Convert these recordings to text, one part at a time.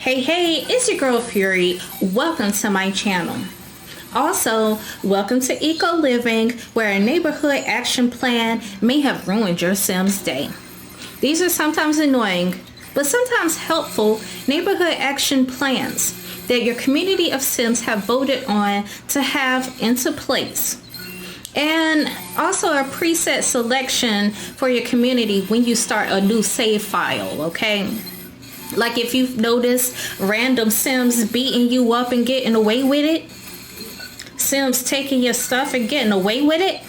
Hey, it's your girl Fury. Welcome to my channel. Also, welcome to Eco Living, where a neighborhood action plan may have ruined your Sims day. These are sometimes annoying, but sometimes helpful neighborhood action plans that your community of Sims have voted on to have into place. And also a preset selection for your community when you start a new save file, okay? Like if you've noticed random Sims beating you up and getting away with it, Sims taking your stuff and getting away with it,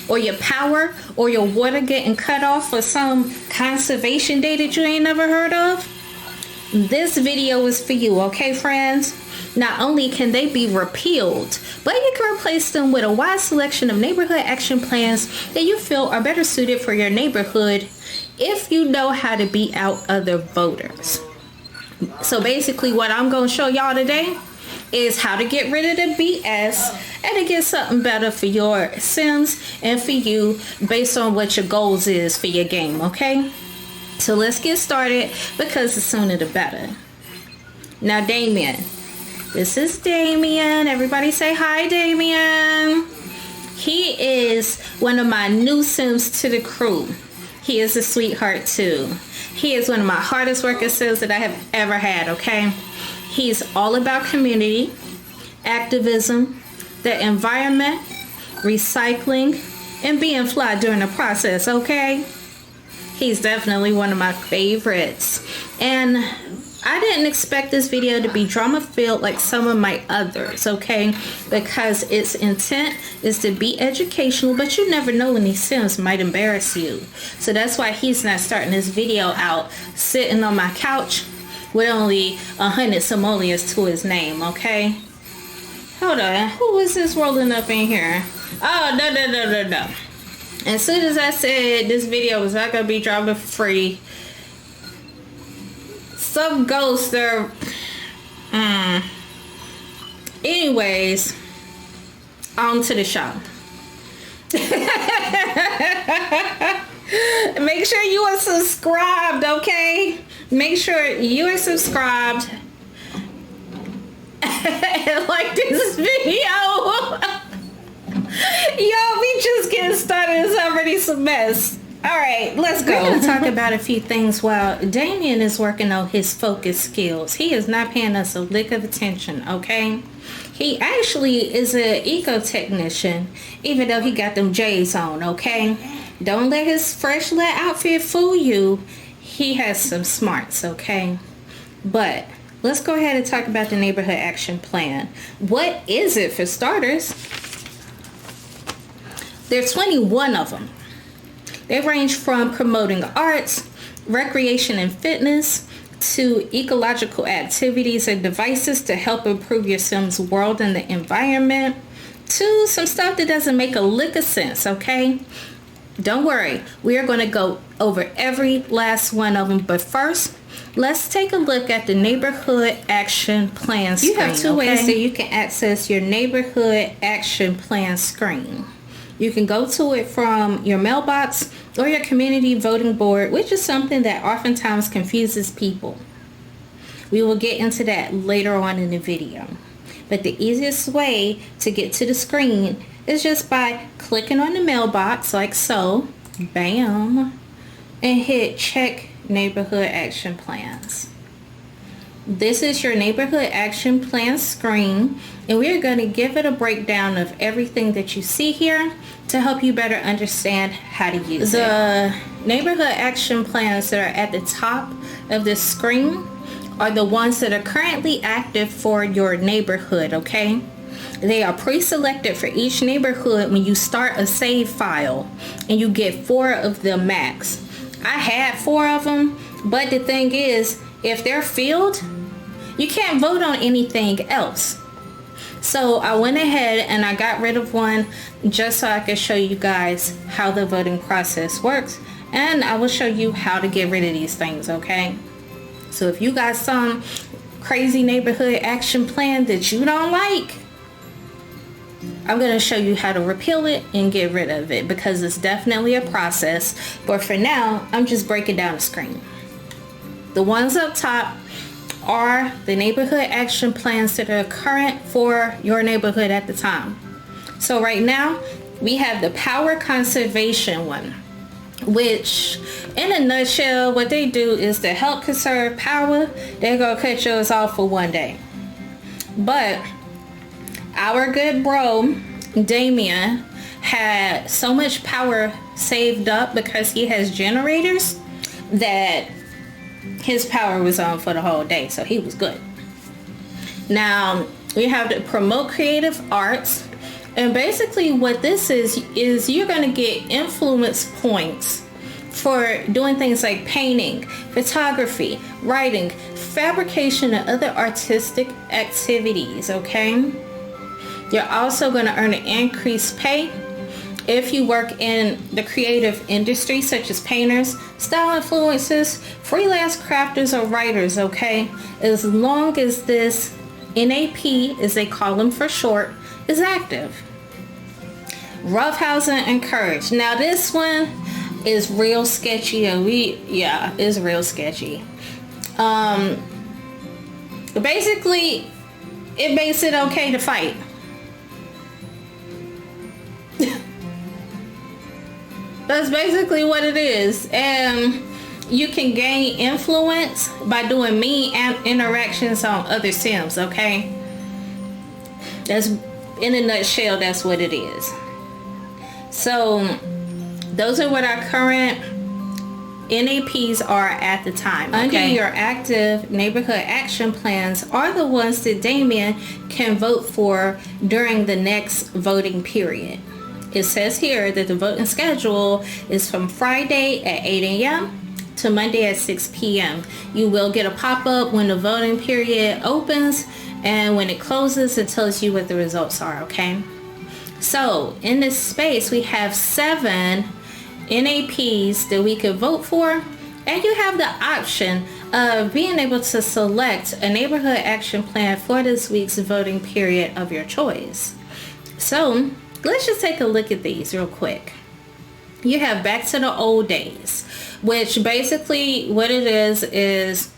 or your power or your water getting cut off for some conservation day that you ain't never heard of, this video is for you, okay friends? Not only can they be repealed, but you can replace them with a wide selection of neighborhood action plans that you feel are better suited for your neighborhood if you know how to beat out other voters. So basically what I'm going to show y'all today is how to get rid of the BS and to get something better for your Sims and for you based on what your goals is for your game, okay? So let's get started because the sooner the better. Now Damien. This is Damien. Everybody say hi, Damien. He is one of my new Sims to the crew. He is a sweetheart too. He is one of my hardest working Sims that I have ever had, okay? He's all about community, activism, the environment, recycling, and being fly during the process, okay? He's definitely one of my favorites. And I didn't expect this video to be drama filled like some of my others, okay? Because its intent is to be educational, but you never know when these Sims might embarrass you. So that's why he's not starting this video out sitting on my couch with only 100 simoleons to his name, okay? Hold on, who is this rolling up in here? Oh, no. As soon as I said this video was not gonna be drama free, some ghosts are anyways, on to the show. Make sure you are subscribed, okay? Make sure you are subscribed and like this video. Yo, we just getting started. It's already some mess. Alright, let's go. We're going to talk about a few things while Damien is working on his focus skills. He is not paying us a lick of attention, okay? He actually is an eco-technician, even though he got them J's on, okay? Don't let his fresh lit outfit fool you. He has some smarts, okay? But let's go ahead and talk about the neighborhood action plan. What is it for starters? There's 21 of them. They range from promoting arts, recreation and fitness, to ecological activities and devices to help improve your Sims world and the environment, to some stuff that doesn't make a lick of sense, okay? Don't worry, we are going to go over every last one of them, but first, let's take a look at the neighborhood action plan screen. You have two ways that you can access your neighborhood action plan screen. You can go to it from your mailbox or your community voting board, which is something that oftentimes confuses people. We will get into that later on in the video. But the easiest way to get to the screen is just by clicking on the mailbox like so, bam, and hit check neighborhood action plans. This is your neighborhood action plan screen, and we're going to give it a breakdown of everything that you see here to help you better understand how to use it. The neighborhood action plans that are at the top of the screen are the ones that are currently active for your neighborhood, okay? They are pre-selected for each neighborhood when you start a save file, and you get 4 of them max. I had 4 of them, but the thing is, if they're filled, you can't vote on anything else. So I went ahead and I got rid of one just so I could show you guys how the voting process works, and I will show you how to get rid of these things, okay? So if you got some crazy neighborhood action plan that you don't like, I'm going to show you how to repeal it and get rid of it, because it's definitely a process. But for now, I'm just breaking down the screen. The ones up top are the neighborhood action plans that are current for your neighborhood at the time. So right now, we have the power conservation one, which in a nutshell, what they do is to help conserve power, they're going to cut yours off for one day. But our good bro, Damien, had so much power saved up because he has generators that his power was on for the whole day, so he was good. Now, we have to promote creative arts. And basically what this is you're going to get influence points for doing things like painting, photography, writing, fabrication, and other artistic activities, okay? You're also going to earn an increased pay if you work in the creative industry, such as painters, style influencers, freelance crafters, or writers, okay? As long as this NAP, as they call them for short, is active. Roughhousing encouraged. Now this one is real sketchy, and it's real sketchy. Basically, it makes it okay to fight. That's basically what it is. And you can gain influence by doing mean interactions on other Sims, okay? That's, in a nutshell, that's what it is. So those are what our current NAPs are at the time. Okay. Under your active neighborhood action plans are the ones that Damien can vote for during the next voting period. It says here that the voting schedule is from Friday at 8 a.m. to Monday at 6 p.m. You will get a pop-up when the voting period opens, and when it closes, it tells you what the results are, okay? So in this space, we have 7 NAPs that we could vote for, and you have the option of being able to select a neighborhood action plan for this week's voting period of your choice. So let's just take a look at these real quick. You have Back to the Old Days, which basically what it is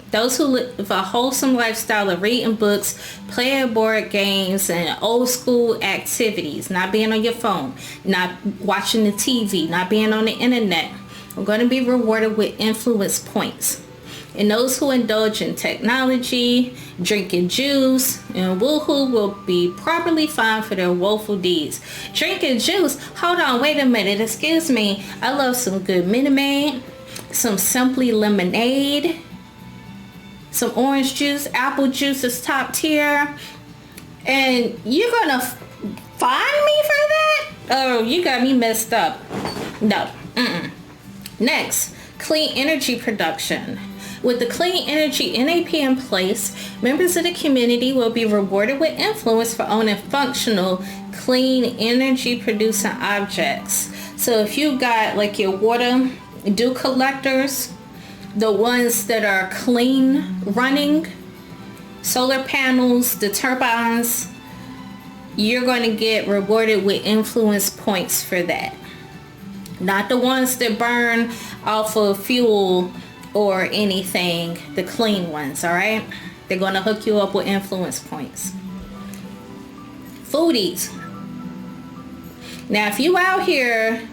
those who live a wholesome lifestyle of reading books, playing board games, and old school activities, not being on your phone, not watching the TV, not being on the internet, are going to be rewarded with influence points. And those who indulge in technology, drinking juice, and woohoo will be properly fined for their woeful deeds. Drinking juice? Hold on, wait a minute, excuse me. I love some good Minute Maid, some Simply Lemonade, some orange juice, apple juice is top tier. And you're gonna fine me for that? Oh, you got me messed up. No. Next, clean energy production. With the clean energy NAP in place, members of the community will be rewarded with influence for owning functional, clean energy producing objects. So if you got like your water dew collectors, the ones that are clean running, solar panels, the turbines, you're going to get rewarded with influence points for that. Not the ones that burn off of fuel or anything, the clean ones, all right? They're going to hook you up with influence points. Foodies. Now, if you out here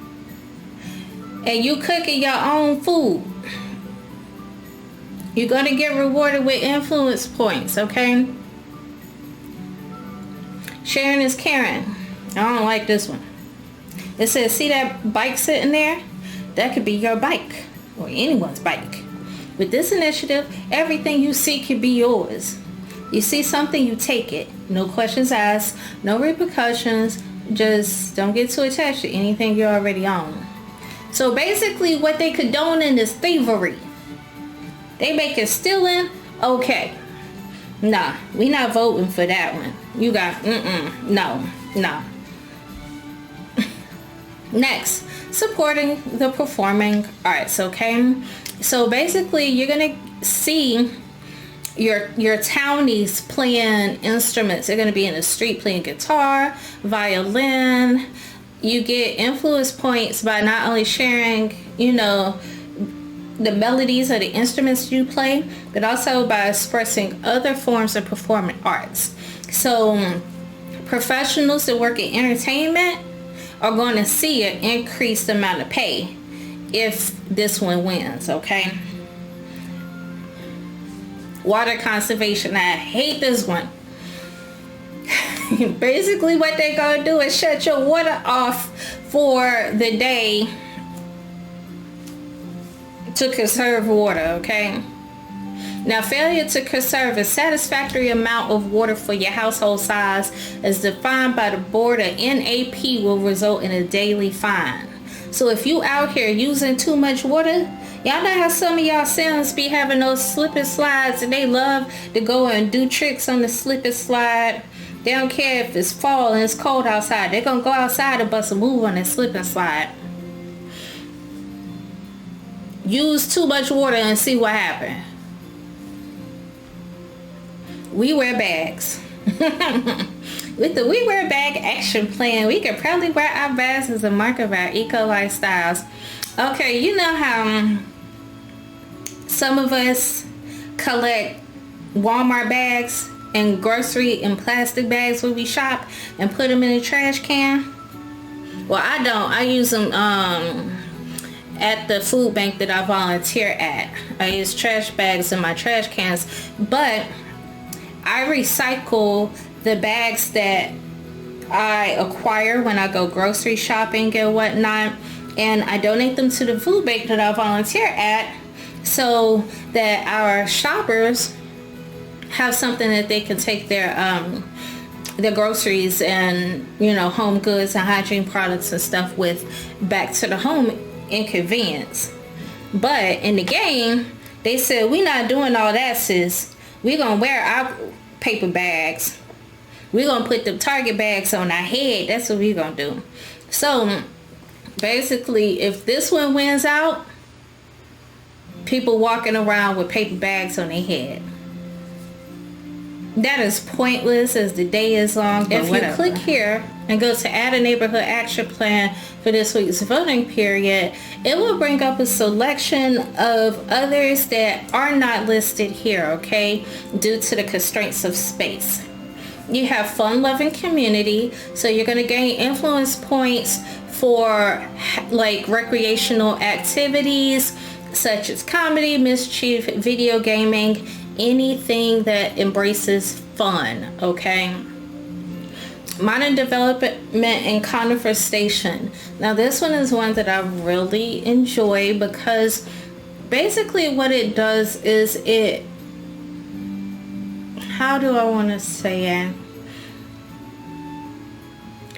and you cooking your own food, you're going to get rewarded with influence points, okay? Sharing is caring. I don't like this one. It says, see that bike sitting there? That could be your bike or anyone's bike. With this initiative, everything you see could be yours. You see something, you take it. No questions asked, no repercussions. Just don't get too attached to anything you already own. So basically what they condoning is thievery. They make it stealing, okay. Nah, we not voting for that one. You got, no. Next, supporting the performing arts, okay? So basically you're gonna see your townies playing instruments. They're gonna be in the street playing guitar, violin. You get influence points by not only sharing, the melodies of the instruments you play, but also by expressing other forms of performing arts. So professionals that work in entertainment are going to see an increased amount of pay if this one wins, okay? Water conservation. I hate this one. Basically what they're going to do is shut your water off for the day to conserve water, okay? Now, failure to conserve a satisfactory amount of water for your household size as defined by the board of NAP will result in a daily fine. So if you out here using too much water, y'all know how some of y'all Sims be having those slip and slides and they love to go and do tricks on the slip and slide. They don't care if it's fall and it's cold outside. They're going to go outside and bust a move on that slip and slide. Use too much water and see what happens. We wear bags. With the We Wear Bag action plan, we could probably wear our bags as a mark of our eco lifestyles. Okay, you know how some of us collect Walmart bags and grocery and plastic bags when we shop and put them in a trash can? Well, I don't. I use them at the food bank that I volunteer at. I use trash bags in my trash cans, but I recycle the bags that I acquire when I go grocery shopping and whatnot, and I donate them to the food bank that I volunteer at so that our shoppers have something that they can take their groceries and, you know, home goods and hygiene products and stuff with back to the home in convenience. But in the game, they said, we not doing all that, sis. We gonna wear our paper bags. We gonna put the Target bags on our head. That's what we gonna do. So basically, if this one wins out, people walking around with paper bags on their head. That is pointless as the day is long. If you click here and go to add a neighborhood action plan for this week's voting period, it will bring up a selection of others that are not listed here, okay, due to the constraints of space. You have fun-loving community, so you're going to gain influence points for like recreational activities such as comedy, mischief, video gaming, anything that embraces fun, okay? Modern development and conifer station. Now this one is one that I really enjoy because basically what it does is it, how do I want to say it?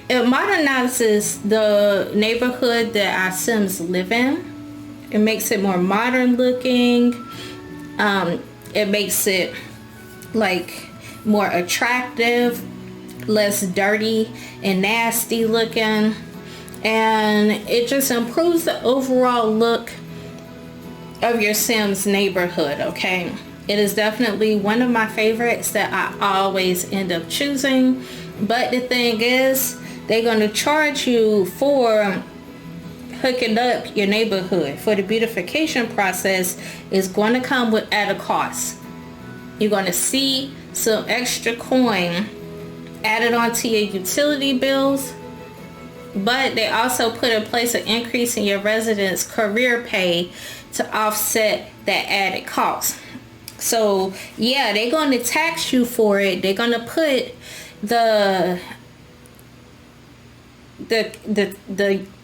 It modernizes the neighborhood that our Sims live in. It makes it more modern looking. It makes it like more attractive, less dirty and nasty looking, and it just improves the overall look of your Sims neighborhood, okay? It is definitely one of my favorites that I always end up choosing, but the thing is, they're going to charge you for hooking up your neighborhood. For the beautification process is going to come at a cost. You're going to see some extra coin added onto your utility bills, but they also put in place an increase in your residents' career pay to offset that added cost. So yeah, they're going to tax you for it. They're going to put the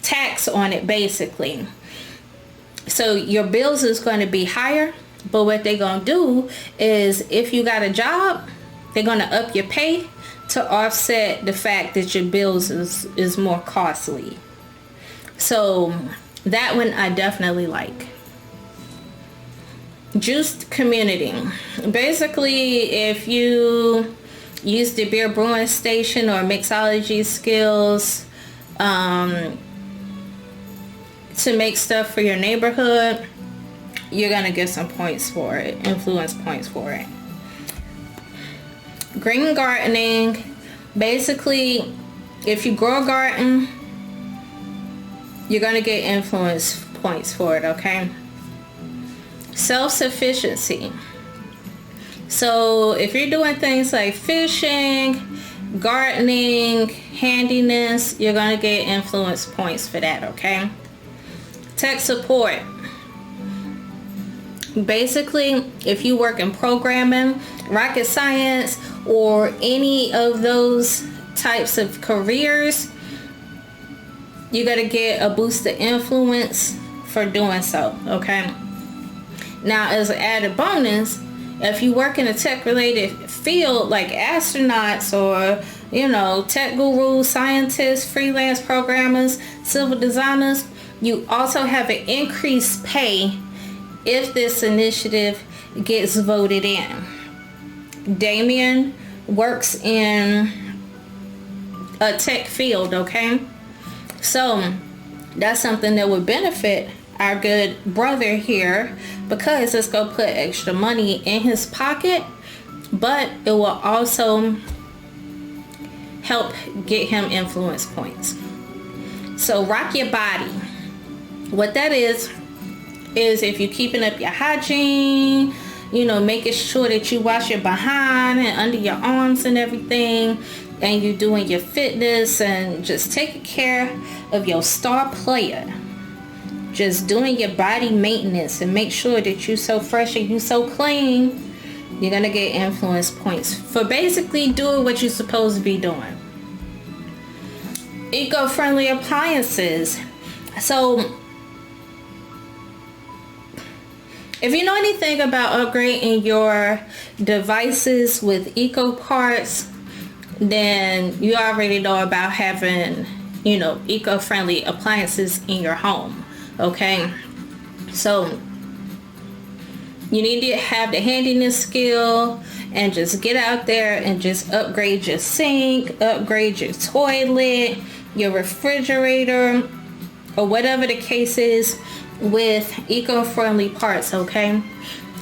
tax on it basically. So your bills is going to be higher, but what they're going to do is if you got a job, they're going to up your pay to offset the fact that your bills is more costly. So that one I definitely like. Juiced community. Basically, if you use the beer brewing station or mixology skills to make stuff for your neighborhood, you're gonna get some points for it, influence points for it. Green gardening. Basically, if you grow a garden, you're gonna get influence points for it, okay? Self-sufficiency. So if you're doing things like fishing, gardening, handiness, you're going to get influence points for that, okay? Tech support. Basically, if you work in programming, rocket science, or any of those types of careers, you're going to get a boost of influence for doing so, okay? Now, as an added bonus, if you work in a tech related field like astronauts or, you know, tech gurus, scientists, freelance programmers, civil designers, you also have an increased pay if this initiative gets voted in. Damien works in a tech field, okay? So that's something that would benefit our good brother here, because it's going to put extra money in his pocket, but it will also help get him influence points. So rock your body. What that is if you're keeping up your hygiene, you know, making sure that you wash your behind and under your arms and everything, and you're doing your fitness and just taking care of your star player. Just doing your body maintenance and make sure that you're so fresh and you so clean, you're going to get influence points for basically doing what you're supposed to be doing. Eco-friendly appliances. So if you know anything about upgrading your devices with eco parts, then you already know about having, you know, eco-friendly appliances in your home. Okay, so you need to have the handiness skill and just get out there and just upgrade your sink, upgrade your toilet, your refrigerator, or whatever the case is with eco-friendly parts, okay?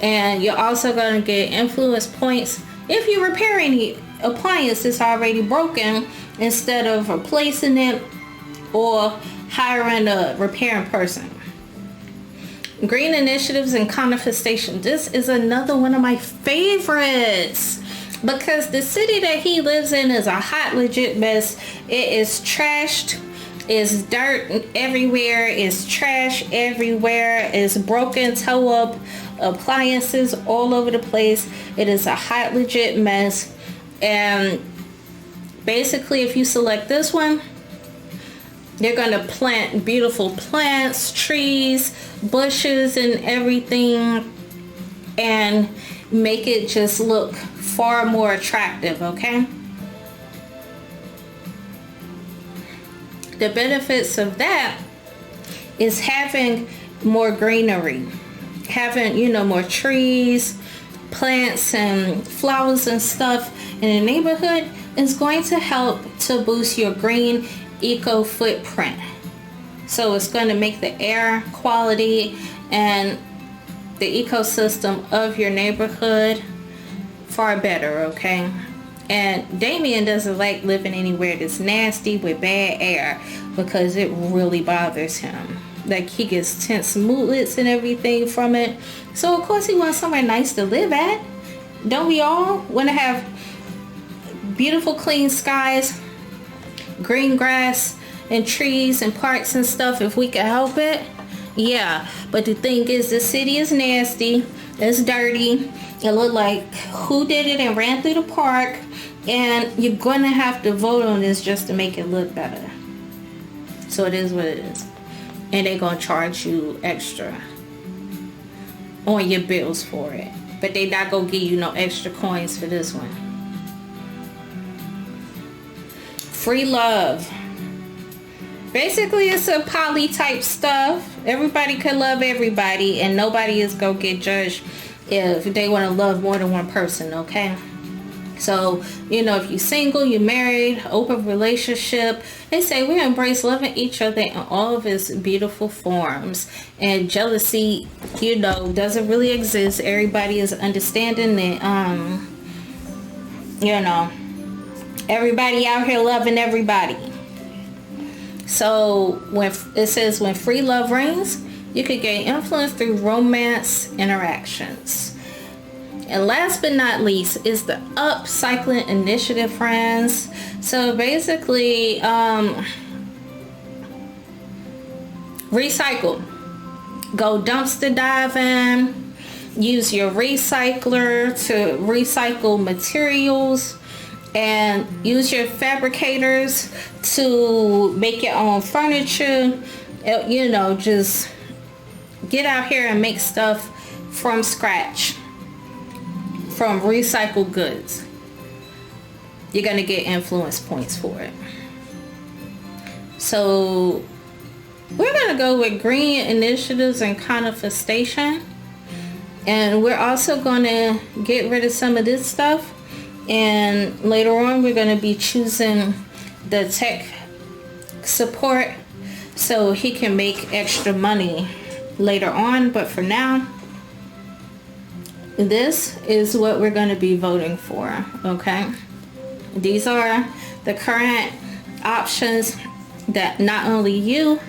And you're also going to get influence points if you repair any appliance that's already broken instead of replacing it or hiring a repairing person. Green initiatives and conifestation. This is another one of my favorites because the city that he lives in is a hot, legit mess. It is trashed. It's dirt everywhere. It's trash everywhere. It's broken, toe up appliances all over the place. It is a hot, legit mess. And basically, if you select this one, they're going to plant beautiful plants, trees, bushes, and everything, and make it just look far more attractive, okay? The benefits of that is having more greenery, having, you know, more trees, plants, and flowers and stuff in the neighborhood is going to help to boost your green eco footprint. So it's going to make the air quality and the ecosystem of your neighborhood far better, okay? And Damien doesn't like living anywhere that's nasty with bad air because it really bothers him. Like, he gets tense moodlets and everything from it. So of course he wants somewhere nice to live at. Don't we all want to have beautiful clean skies, green grass and trees and parks and stuff if we can help it? Yeah, but the thing is, the city is nasty, it's dirty, it look like who did it and ran through the park, and you're gonna have to vote on this just to make it look better. So it is what it is, and they're gonna charge you extra on your bills for it, but they not gonna give you no extra coins for this one. Free love. Basically, it's a poly type stuff. Everybody can love everybody, and nobody is gonna get judged if they want to love more than one person, okay? So, you know, if you're single, you're married, open relationship, they say we embrace loving each other in all of its beautiful forms. And jealousy, you know, doesn't really exist. Everybody is understanding that, you know, everybody out here loving everybody. So when it says when free love reigns, You could gain influence through romance interactions. And last but not least is the upcycling initiative, friends. So basically, recycle. Go dumpster diving. Use your recycler to recycle materials. And use your fabricators to make your own furniture. You know, just get out here and make stuff from scratch, from recycled goods. You're going to get influence points for it. So we're going to go with green initiatives and conifestation. And we're also going to get rid of some of this stuff. And later on, we're going to be choosing the tech support so he can make extra money later on. But for now, this is what we're going to be voting for. Okay, these are the current options that not only you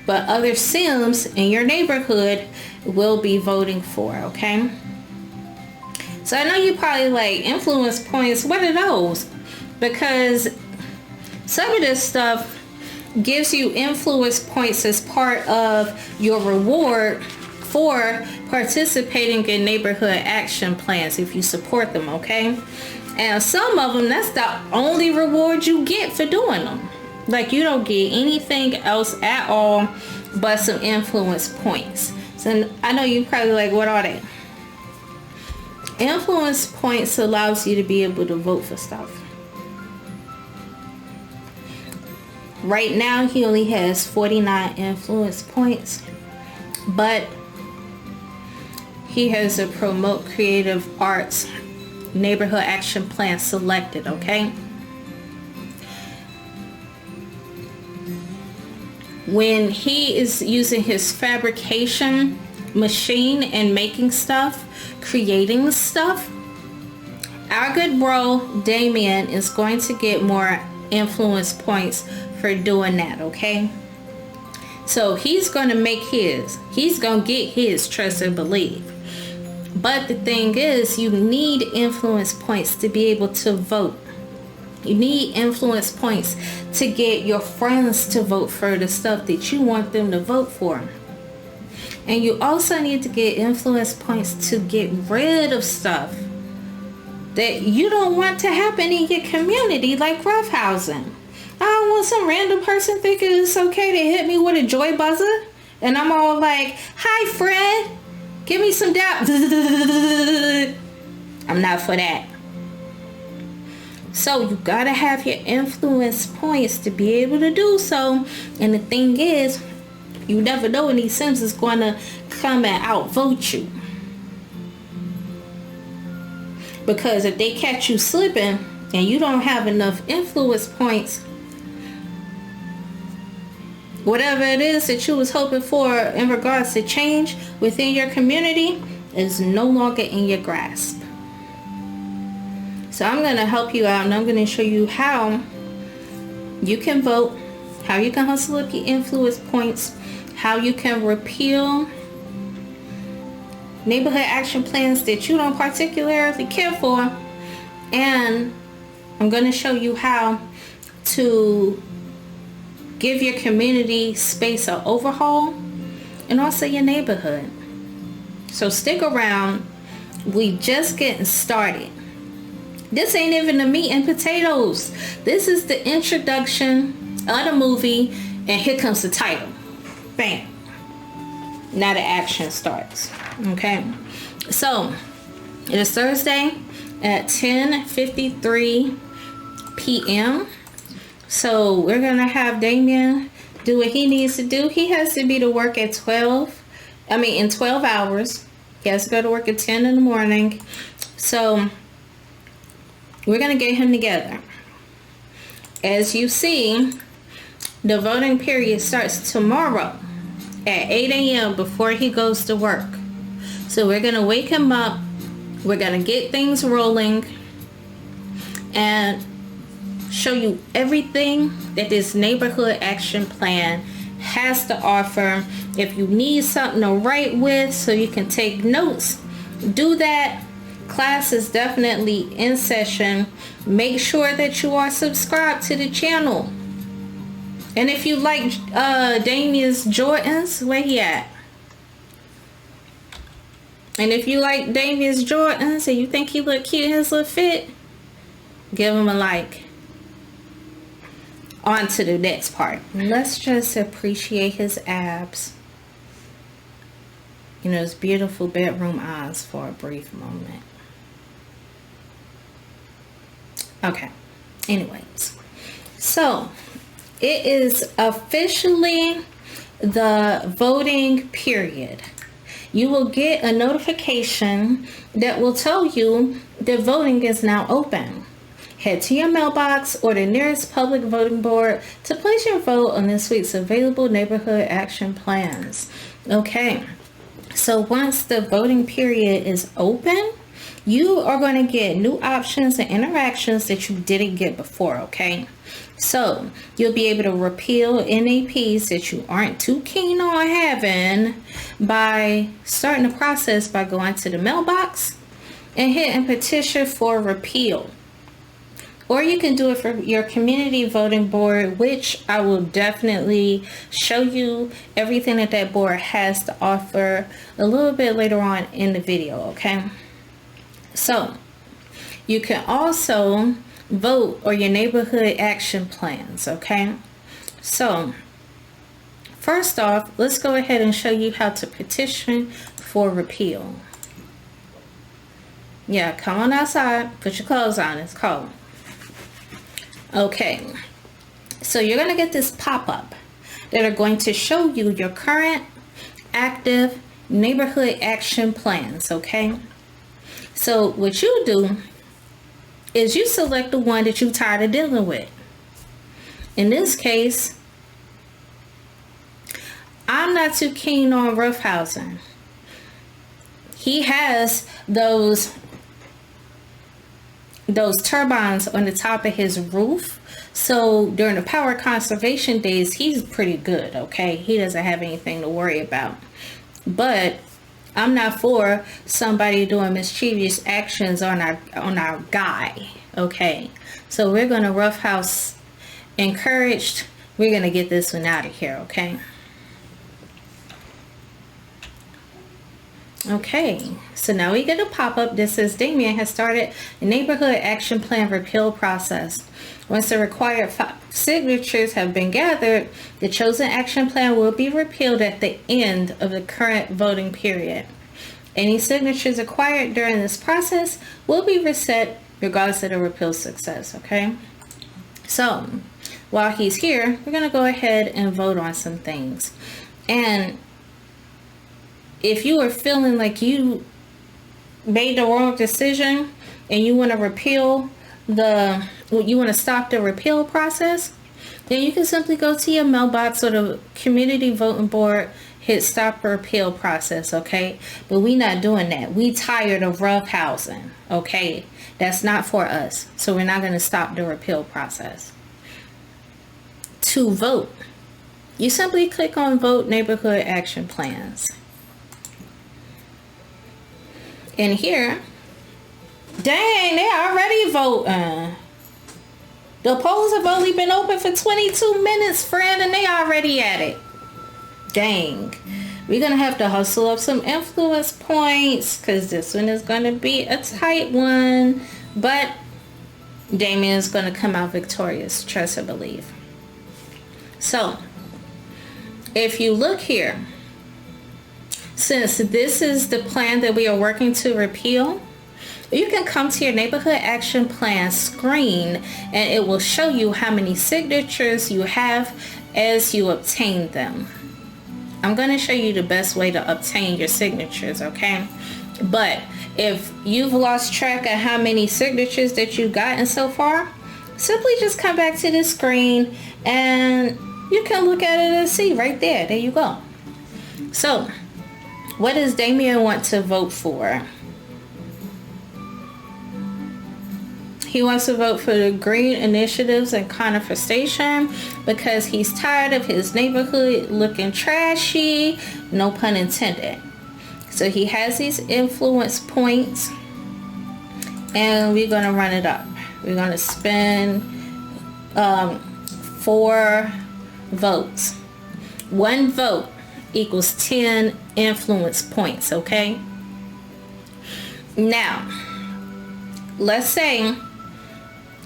but other Sims in your neighborhood will be voting for. Okay, so I know you probably like, influence points, what are those? Because some of this stuff gives you influence points as part of your reward for participating in neighborhood action plans if you support them. Okay, and some of them, that's the only reward you get for doing them. Like, you don't get anything else at all but some influence points. So I know you probably like, what are they? Influence points allows you to be able to vote for stuff. Right now, he only has 49 influence points, but he has a promote creative arts neighborhood action plan selected. Okay, when he is using his fabrication machine and making stuff, creating stuff, our good bro Damien is going to get more influence points for doing that. Okay, so he's going to make his, he's going to get his, trust and believe. But the thing is, you need influence points to be able to vote. You need influence points to get your friends to vote for the stuff that you want them to vote for. And you also need to get influence points to get rid of stuff that you don't want to happen in your community, like roughhousing. I don't want some random person thinking it's okay to hit me with a joy buzzer, and I'm all like, hi friend, give me some doubt. I'm not for that. So you gotta have your influence points to be able to do so. And the thing is, you never know when these Sims is going to come and outvote you. Because if they catch you slipping and you don't have enough influence points, whatever it is that you was hoping for in regards to change within your community is no longer in your grasp. So I'm going to help you out, and I'm going to show you how you can vote, how you can hustle up your influence points, how you can repeal neighborhood action plans that you don't particularly care for, and I'm going to show you how to give your community space an overhaul, and also your neighborhood. So stick around. We just getting started. This ain't even the meat and potatoes. This is the introduction of the movie, and here comes the title. Bam. Now the action starts. Okay. So it is Thursday at 10:53 p.m. So we're gonna have Damien do what he needs to do. He has to be to work at 12 hours. He has to go to work at 10 in the morning. So we're gonna get him together. As you see, the voting period starts tomorrow at 8 a.m. before he goes to work. So we're gonna wake him up. We're gonna get things rolling and show you everything that this neighborhood action plan has to offer If you need something to write with so you can take notes, do that. Class is definitely in session. Make sure that you are subscribed to the channel. And if you like Damien's Jordans, where he at? And if you like Damien's Jordans and you think he look cute in his little fit, give him a like. On to the next part. Let's just appreciate his abs. You know, his beautiful bedroom eyes for a brief moment. Okay. Anyways. So, it is officially the voting period. You will get a notification that will tell you that voting is now open. Head to your mailbox or the nearest public voting board to place your vote on this week's available neighborhood action plans. Okay, so once the voting period is open, you are going to get new options and interactions that you didn't get before, okay? So you'll be able to repeal NAPs that you aren't too keen on having by starting the process by going to the mailbox and hitting petition for repeal. Or you can do it for your community voting board, which I will definitely show you everything that that board has to offer a little bit later on in the video, okay? So you can also vote or your neighborhood action plans, okay? So first off, let's go ahead and show you how to petition for repeal. Yeah, come on outside, put your clothes on, it's cold. Okay, so you're going to get this pop-up that are going to show you your current active neighborhood action plans, okay? So what you do is you select the one that you're tired of dealing with. In this case, I'm not too keen on roughhousing. He has those turbines on the top of his roof, so during the power conservation days he's pretty good, okay? He doesn't have anything to worry about. But I'm not for somebody doing mischievous actions on our guy, okay? So we're gonna roughhouse encouraged. We're gonna get this one out of here, okay? Okay, so now we get a pop-up that says Damien has started a neighborhood action plan repeal process. Once the required signatures have been gathered, the chosen action plan will be repealed at the end of the current voting period. Any signatures acquired during this process will be reset regardless of the repeal success, okay? So while he's here, we're gonna go ahead and vote on some things. And if you are feeling like you made the wrong decision and you want to you want to stop the repeal process, then you can simply go to your mailbox or the community voting board, hit stop repeal process, okay? But we not doing that. We tired of roughhousing, okay? That's not for us. So we're not going to stop the repeal process. To vote, you simply click on vote neighborhood action plans. In here, dang, they already voting. The polls have only been open for 22 minutes, friend, and they already at it. Dang. We're going to have to hustle up some influence points because this one is going to be a tight one. But Damien is going to come out victorious, trust and believe. So, if you look here, since this is the plan that we are working to repeal, you can come to your neighborhood action plan screen and it will show you how many signatures you have as you obtain them. I'm going to show you the best way to obtain your signatures, okay? But if you've lost track of how many signatures that you've gotten so far, simply just come back to this screen and you can look at it and see right there. There you go. So, what does Damien want to vote for? He wants to vote for the green initiatives and conversation because he's tired of his neighborhood looking trashy, no pun intended. So he has these influence points, and we're going to run it up. We're going to spend 4 votes. 1 vote equals 10 influence points, okay? Now, let's say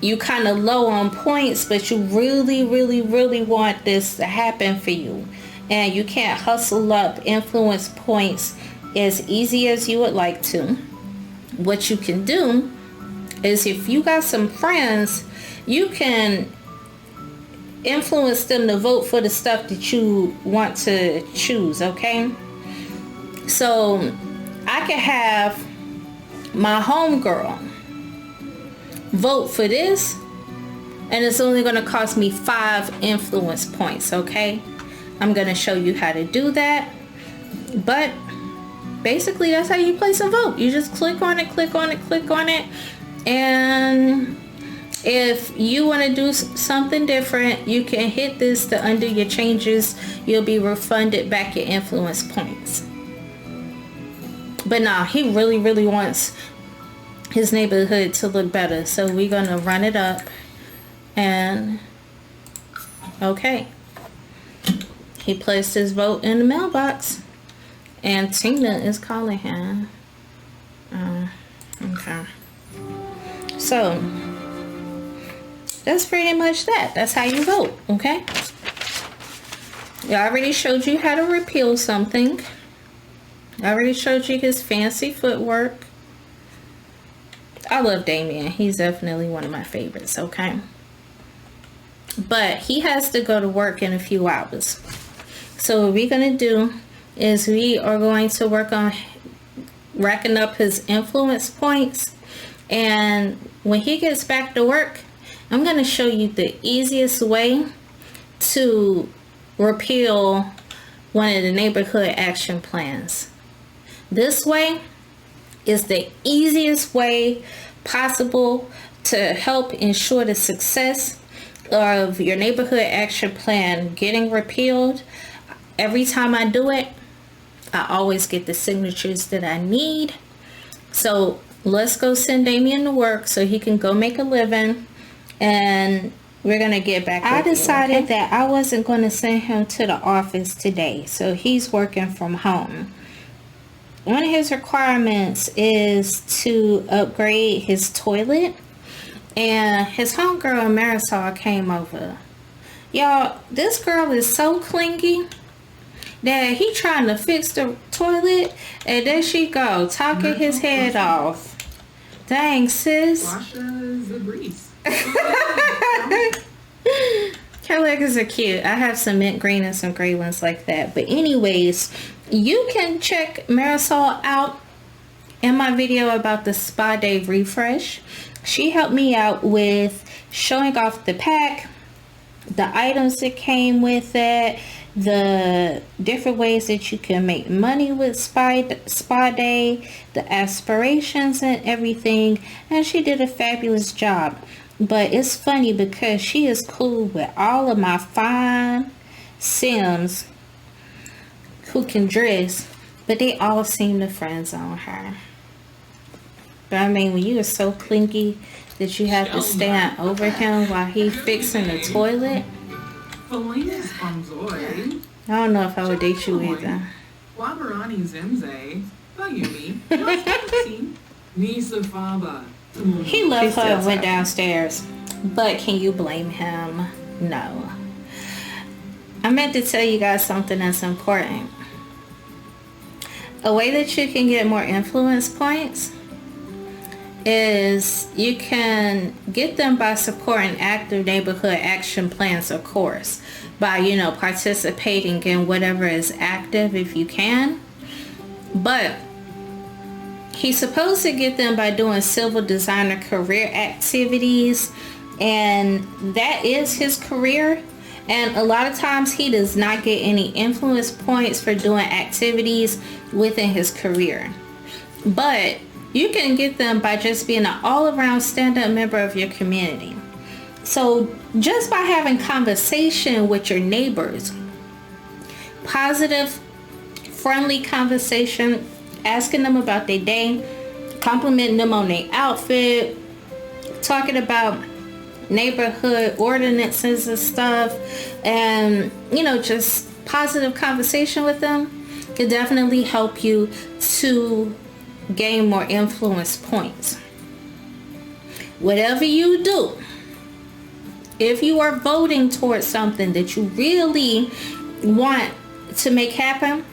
you kind of low on points, but you really, really, really want this to happen for you, and you can't hustle up influence points as easy as you would like to. What you can do is, if you got some friends, you can influence them to vote for the stuff that you want to choose, okay? So I could have my homegirl vote for this, and it's only going to cost me 5 influence points, okay? I'm going to show you how to do that, but basically that's how you place a vote. You just click on it, click on it, click on it, and if you want to do something different, you can hit this to undo your changes. You'll be refunded back your influence points. But nah, he really, really wants his neighborhood to look better. So we're going to run it up. And okay. He placed his vote in the mailbox. And Tina is calling him. Okay. So that's pretty much that. That's how you vote, okay? I already showed you how to repeal something. I already showed you his fancy footwork. I love Damien. He's definitely one of my favorites, okay? But he has to go to work in a few hours. So what we're going to do is we are going to work on racking up his influence points. And when he gets back to work, I'm going to show you the easiest way to repeal one of the neighborhood action plans. This way is the easiest way possible to help ensure the success of your neighborhood action plan getting repealed. Every time I do it, I always get the signatures that I need. So let's go send Damien to work so he can go make a living. And we're going to get back. I decided that I wasn't going to send him to the office today. So he's working from home. One of his requirements is to upgrade his toilet. And his homegirl Marisol came over. Y'all, this girl is so clingy that he trying to fix the toilet. And there she go, talking his head off. Dang, sis. Washa the grease. Her legs are cute. I have some mint green and some gray ones like that. But anyways, you can check Marisol out in my video about the spa day refresh. She helped me out with showing off the pack, the items that came with it, the different ways that you can make money with spa day, the aspirations and everything. And she did a fabulous job. But it's funny because she is cool with all of my fine Sims who can dress, but they all seem to friend zone her. But I mean, when you are so clingy that you have to stand over him while he's fixing the toilet, I don't know if I would date you either. Wabarani Zemze, Nisa Faba. He left her and went downstairs. But can you blame him? No. I meant to tell you guys something that's important. A way that you can get more influence points is you can get them by supporting active neighborhood action plans, of course, by, you know, participating in whatever is active if you can. But he's supposed to get them by doing civil designer career activities, and that is his career. And a lot of times he does not get any influence points for doing activities within his career. But You can get them by just being an all-around stand-up member of your community. So just by having conversation with your neighbors, positive, friendly conversation, asking them about their day, complimenting them on their outfit, talking about neighborhood ordinances and stuff, and just positive conversation with them can definitely help you to gain more influence points. Whatever you do, if you are voting towards something that you really want to make happen,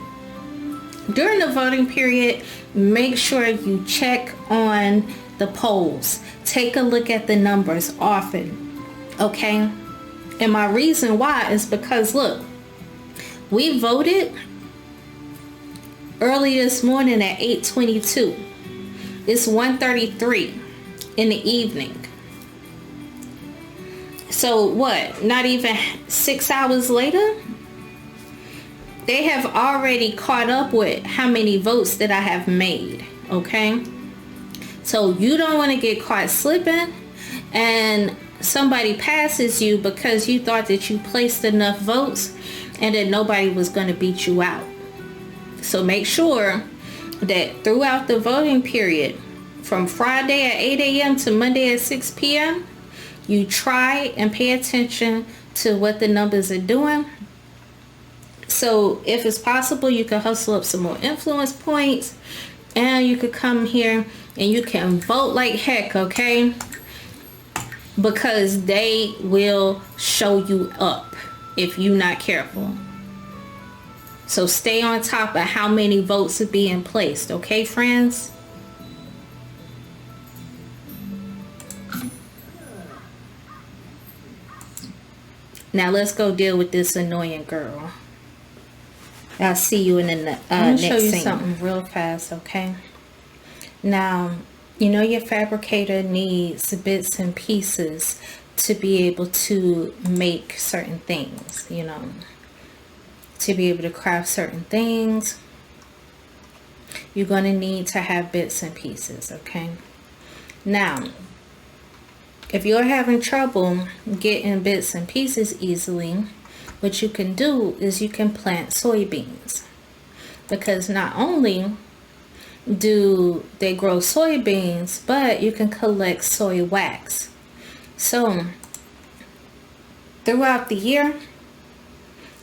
during the voting period, make sure you check on the polls. Take a look at the numbers often, okay? And my reason why is because, look, we voted early this morning at 8:22. It's 1:33 in the evening. So what? Not even 6 hours later? They have already caught up with how many votes that I have made, okay? So you don't want to get caught slipping and somebody passes you because you thought that you placed enough votes and that nobody was going to beat you out. So make sure that throughout the voting period, from Friday at 8 a.m. to Monday at 6 p.m., you try and pay attention to what the numbers are doing. So if it's possible, you can hustle up some more influence points, and you could come here and you can vote like heck, okay? Because they will show you up if you're not careful. So stay on top of how many votes are being placed, okay, friends? Now let's go deal with this annoying girl. I'll see you in the next scene. I'm gonna show you something real fast, okay? Now, your fabricator needs bits and pieces to be able to make certain things, to be able to craft certain things. You're going to need to have bits and pieces, okay? Now, if you're having trouble getting bits and pieces easily, what you can do is you can plant soybeans, because not only do they grow soybeans, but you can collect soy wax. So throughout the year,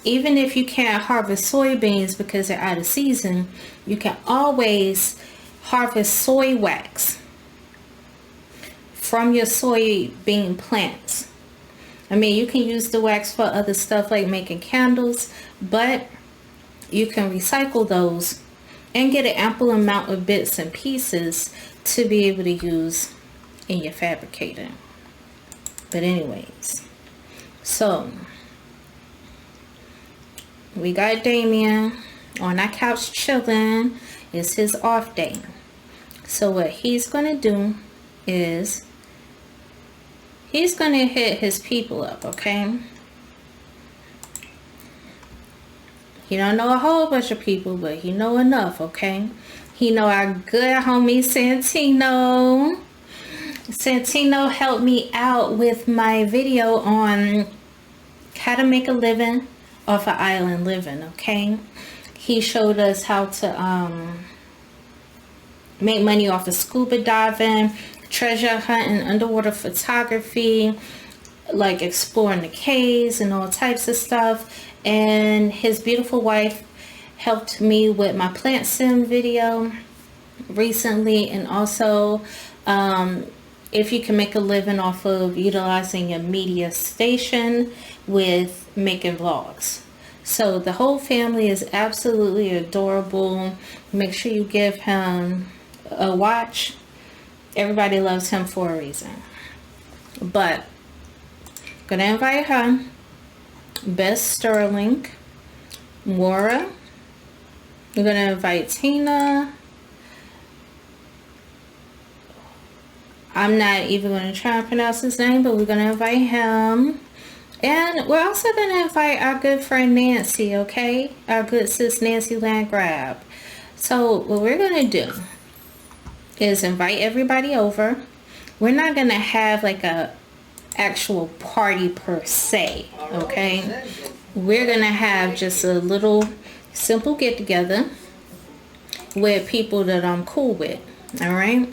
even if you can't harvest soybeans because they're out of season, you can always harvest soy wax from your soybean plants. I mean, you can use the wax for other stuff like making candles, but you can recycle those and get an ample amount of bits and pieces to be able to use in your fabricator. But anyways, so we got Damien on our couch chilling. It's his off day. So what he's going to do is he's going to hit his people up, okay? He don't know a whole bunch of people, but he know enough, okay? He know our good homie Santino. Santino helped me out with my video on how to make a living off of island living, okay? He showed us how to make money off of scuba diving, treasure hunting, underwater photography, like exploring the caves and all types of stuff. And his beautiful wife helped me with my plant sim video recently, and also if you can make a living off of utilizing your media station with making vlogs. So the whole family is absolutely adorable. Make sure you give him a watch. Everybody loves him for a reason. But I'm gonna invite her, Bess Sterling, Maura. We're gonna invite Tina. I'm not even gonna try and pronounce his name, but we're gonna invite him. And we're also gonna invite our good friend Nancy, okay? Our good sis Nancy Landgrab. So what we're gonna do is invite everybody over. We're not gonna have like a actual party per se, okay? We're gonna have just a little simple get together with people that I'm cool with. All right,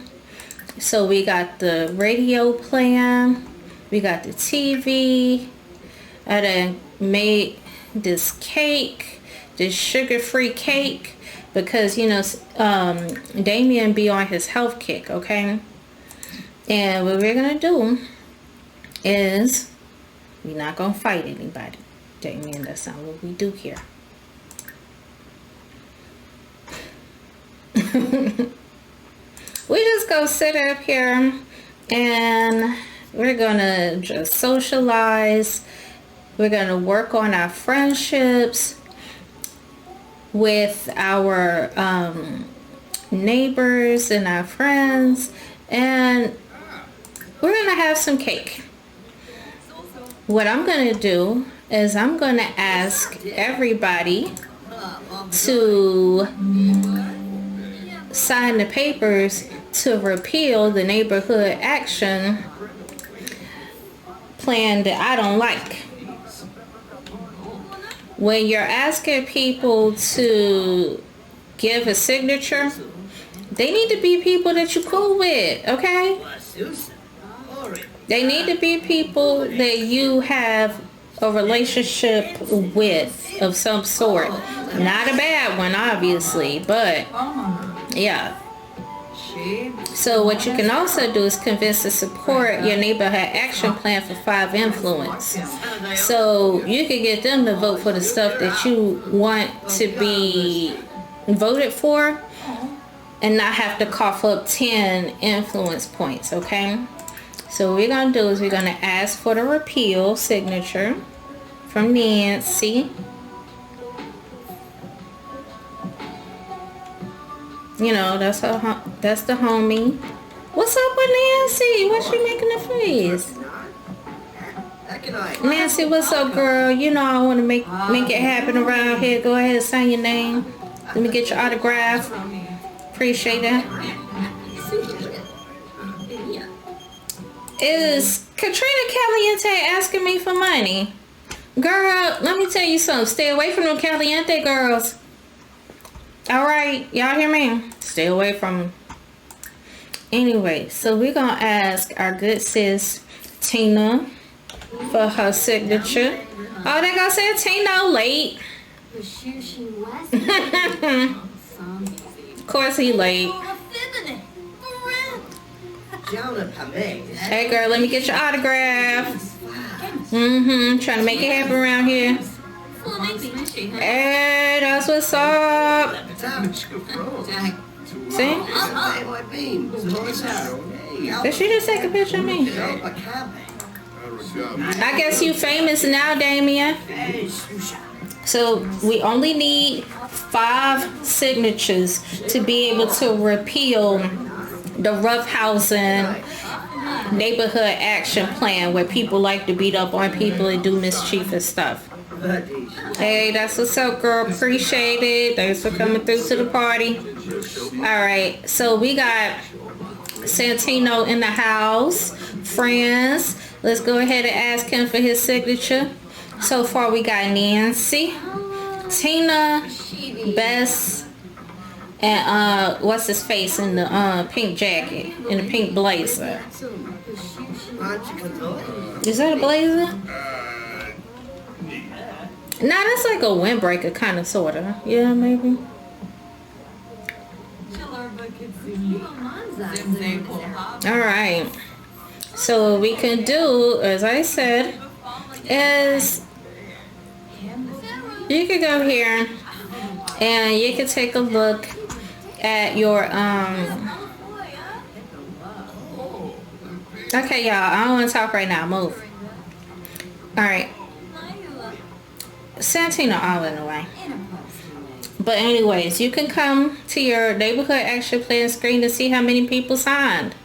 so we got the radio playing, we got the TV. I done made this cake, this sugar-free cake, because you know Damien be on his health kick, okay? And what we're gonna do is we're not gonna fight anybody. Damien, that's not what we do here. We just go sit up here and we're gonna just socialize. We're gonna work on our friendships with our neighbors and our friends, and we're gonna have some cake. What I'm gonna do is I'm gonna ask everybody to sign the papers to repeal the neighborhood action plan that I don't like. When you're asking people to give a signature, they need to be people that you're cool with, okay? They need to be people that you have a relationship with of some sort. Not a bad one, obviously, but yeah. So what you can also do is convince to support your neighborhood action plan for 5 influence. So you can get them to vote for the stuff that you want to be voted for and not have to cough up 10 influence points, okay? So what we're going to do is we're going to ask for the repeal signature from Nancy. You know, that's the homie. What's up with Nancy? What's she making a face? Nancy, what's up, girl? You know I want to make it happen around here. Go ahead and sign your name. Let me get your autograph. Appreciate that. Is Katrina Caliente asking me for money? Girl, let me tell you something. Stay away from them Caliente girls. Alright, y'all hear me? Stay away from them. Anyway, so we're gonna ask our good sis Tina for her signature. Oh, they gonna say Tina late. Of course he late. Hey girl, let me get your autograph. Trying to make it happen around here. Hey, that's what's up. See? Did she just take a picture of me? I guess you famous now, Damien. So we only need 5 signatures to be able to repeal the roughhousing neighborhood action plan where people like to beat up on people and do mischievous stuff. Hey, that's what's up, girl. Appreciate it. Thanks for coming through to the party. Alright, so we got Santino in the house. Friends. Let's go ahead and ask him for his signature. So far we got Nancy, Tina, Bess, and what's his face in the pink jacket, in the pink blazer. Is that a blazer? Nah, that's like a windbreaker, kind of, sort of. Yeah, maybe. Alright. So what we can do, as I said, is you can go here and you can take a look at your okay, y'all, I don't want to talk right now. Move. Alright. Santino all in the way. But anyways, you can come to your neighborhood action plan screen to see how many people signed.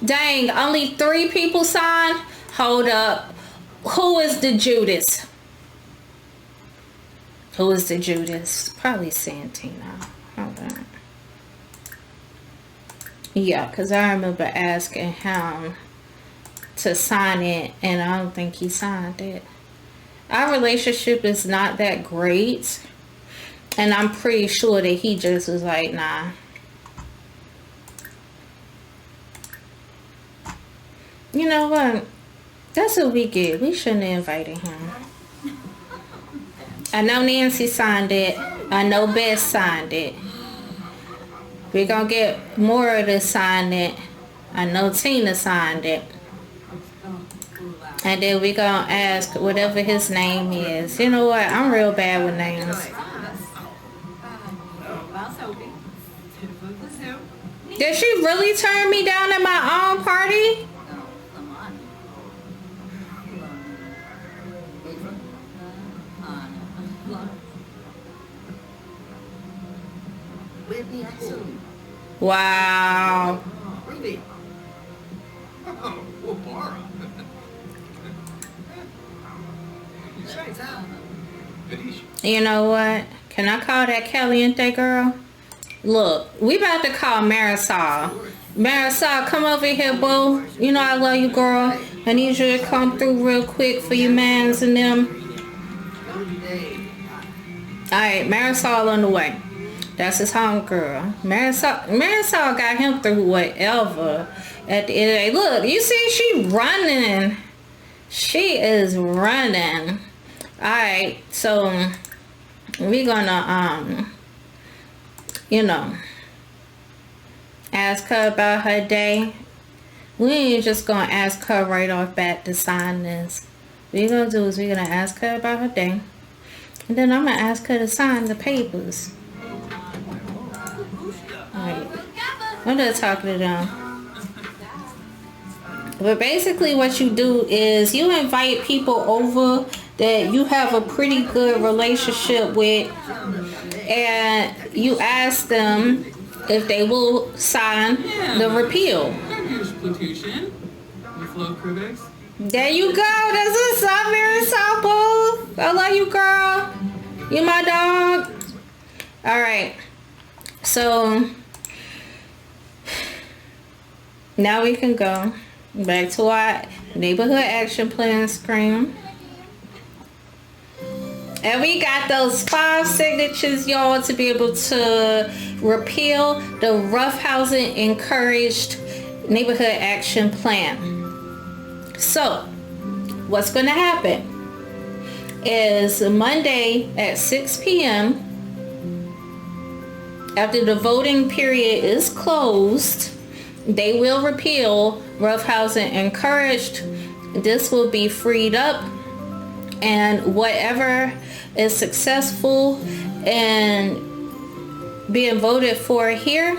Dang, only 3 people signed? Hold up. Who is the Judas? Who is the Judas? Probably Santino. Hold on. Yeah, because I remember asking him to sign it, and I don't think he signed it. Our relationship is not that great, and I'm pretty sure that he just was like, nah. You know what? That's what we get. We shouldn't have invited him. I know Nancy signed it. I know Beth signed it. We're going to get more to sign it. I know Tina signed it. And then we're going to ask whatever his name is. You know what? I'm real bad with names. Did she really turn me down at my own party? Wow. You know what? Can I call that Caliente girl? Look, we about to call Marisol. Marisol, come over here, boo. You know I love you, girl. I need you to come through real quick for your mans and them. Alright, Marisol on the way. That's his home girl. Marisol got him through whatever. At the end of the day, look, you see she running. She is running. Alright, so we're gonna you know, ask her about her day. We ain't just gonna ask her right off bat to sign this. What we're gonna do is we're gonna ask her about her day, and then I'm gonna ask her to sign the papers. Alright, I'm done talking to them. But basically what you do is you invite people over that you have a pretty good relationship with, and you ask them if they will sign the repeal. There you go. That's what's up, Marisol. I love you, girl. You my dog. Alright. So now we can go back to our neighborhood action plan screen. And we got those 5 signatures, y'all, to be able to repeal the roughhousing encouraged neighborhood action plan. So, what's going to happen is Monday at 6 p.m., after the voting period is closed, they will repeal roughhousing encouraged. This will be freed up, and whatever is successful and being voted for here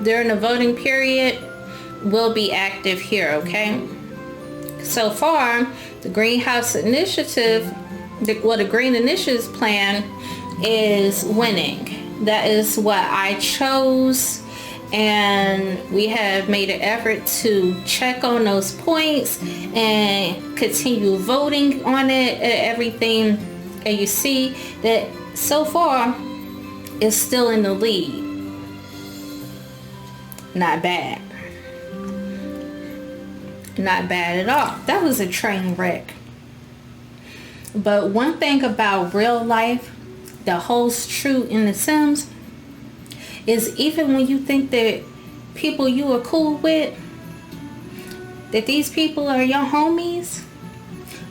during the voting period will be active here, okay? So far, the Greenhouse Initiative, the Green Initiatives plan is winning. That is what I chose, and we have made an effort to check on those points and continue voting on it and everything. And you see that so far it's still in the lead. Not bad. Not bad at all. That was a train wreck. But one thing about real life that holds true in The Sims is even when you think that people you are cool with, that these people are your homies,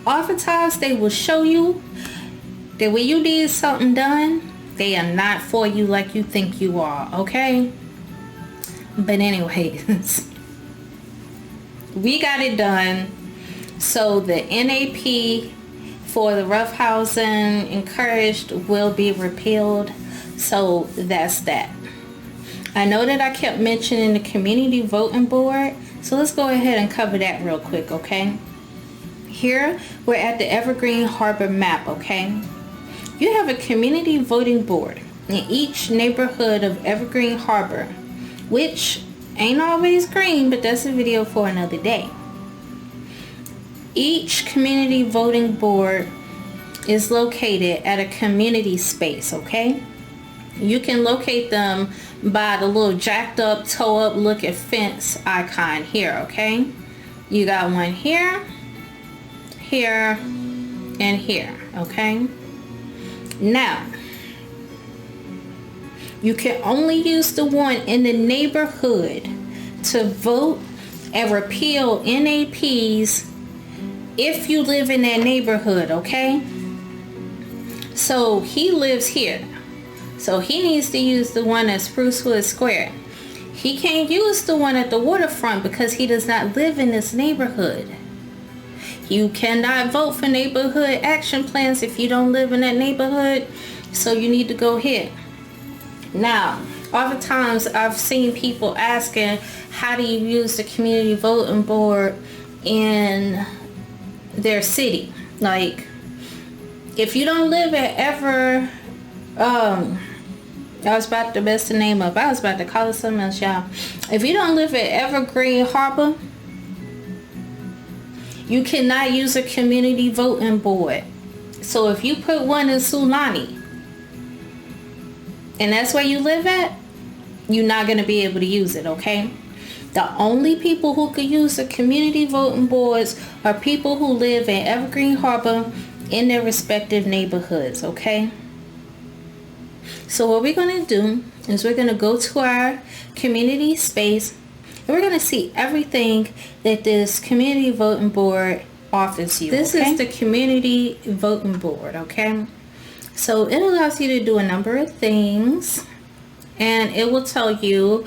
oftentimes they will show you that when you need something done, they are not for you like you think you are, okay? But anyways, we got it done. So the NAP for the roughhousing encouraged will be repealed. So that's that. I know that I kept mentioning the community voting board, so let's go ahead and cover that real quick, okay? Here, we're at the Evergreen Harbor map, okay? You have a community voting board in each neighborhood of Evergreen Harbor, which ain't always green, but that's a video for another day. Each community voting board is located at a community space, okay? You can locate them by the little jacked up, toe up looking fence icon here, okay? You got one here, here, and here, okay? Now, you can only use the one in the neighborhood to vote and repeal NAPs if you live in that neighborhood, okay? So he lives here. So he needs to use the one at Sprucewood Square. He can't use the one at the waterfront because he does not live in this neighborhood. You cannot vote for neighborhood action plans if you don't live in that neighborhood. So you need to go here. Now, oftentimes I've seen people asking, how do you use the community voting board in their city? Like, if you don't live at I was about to mess the name up. I was about to call it something else, y'all. If you don't live at Evergreen Harbor, you cannot use a community voting board. So if you put one in Sulani, and that's where you live at, you're not going to be able to use it, okay? The only people who could use the community voting boards are people who live in Evergreen Harbor in their respective neighborhoods, okay? So what we're going to do is we're going to go to our community space and we're going to see everything that this community voting board offers you. This is the community voting board, okay? So it allows you to do a number of things, and it will tell you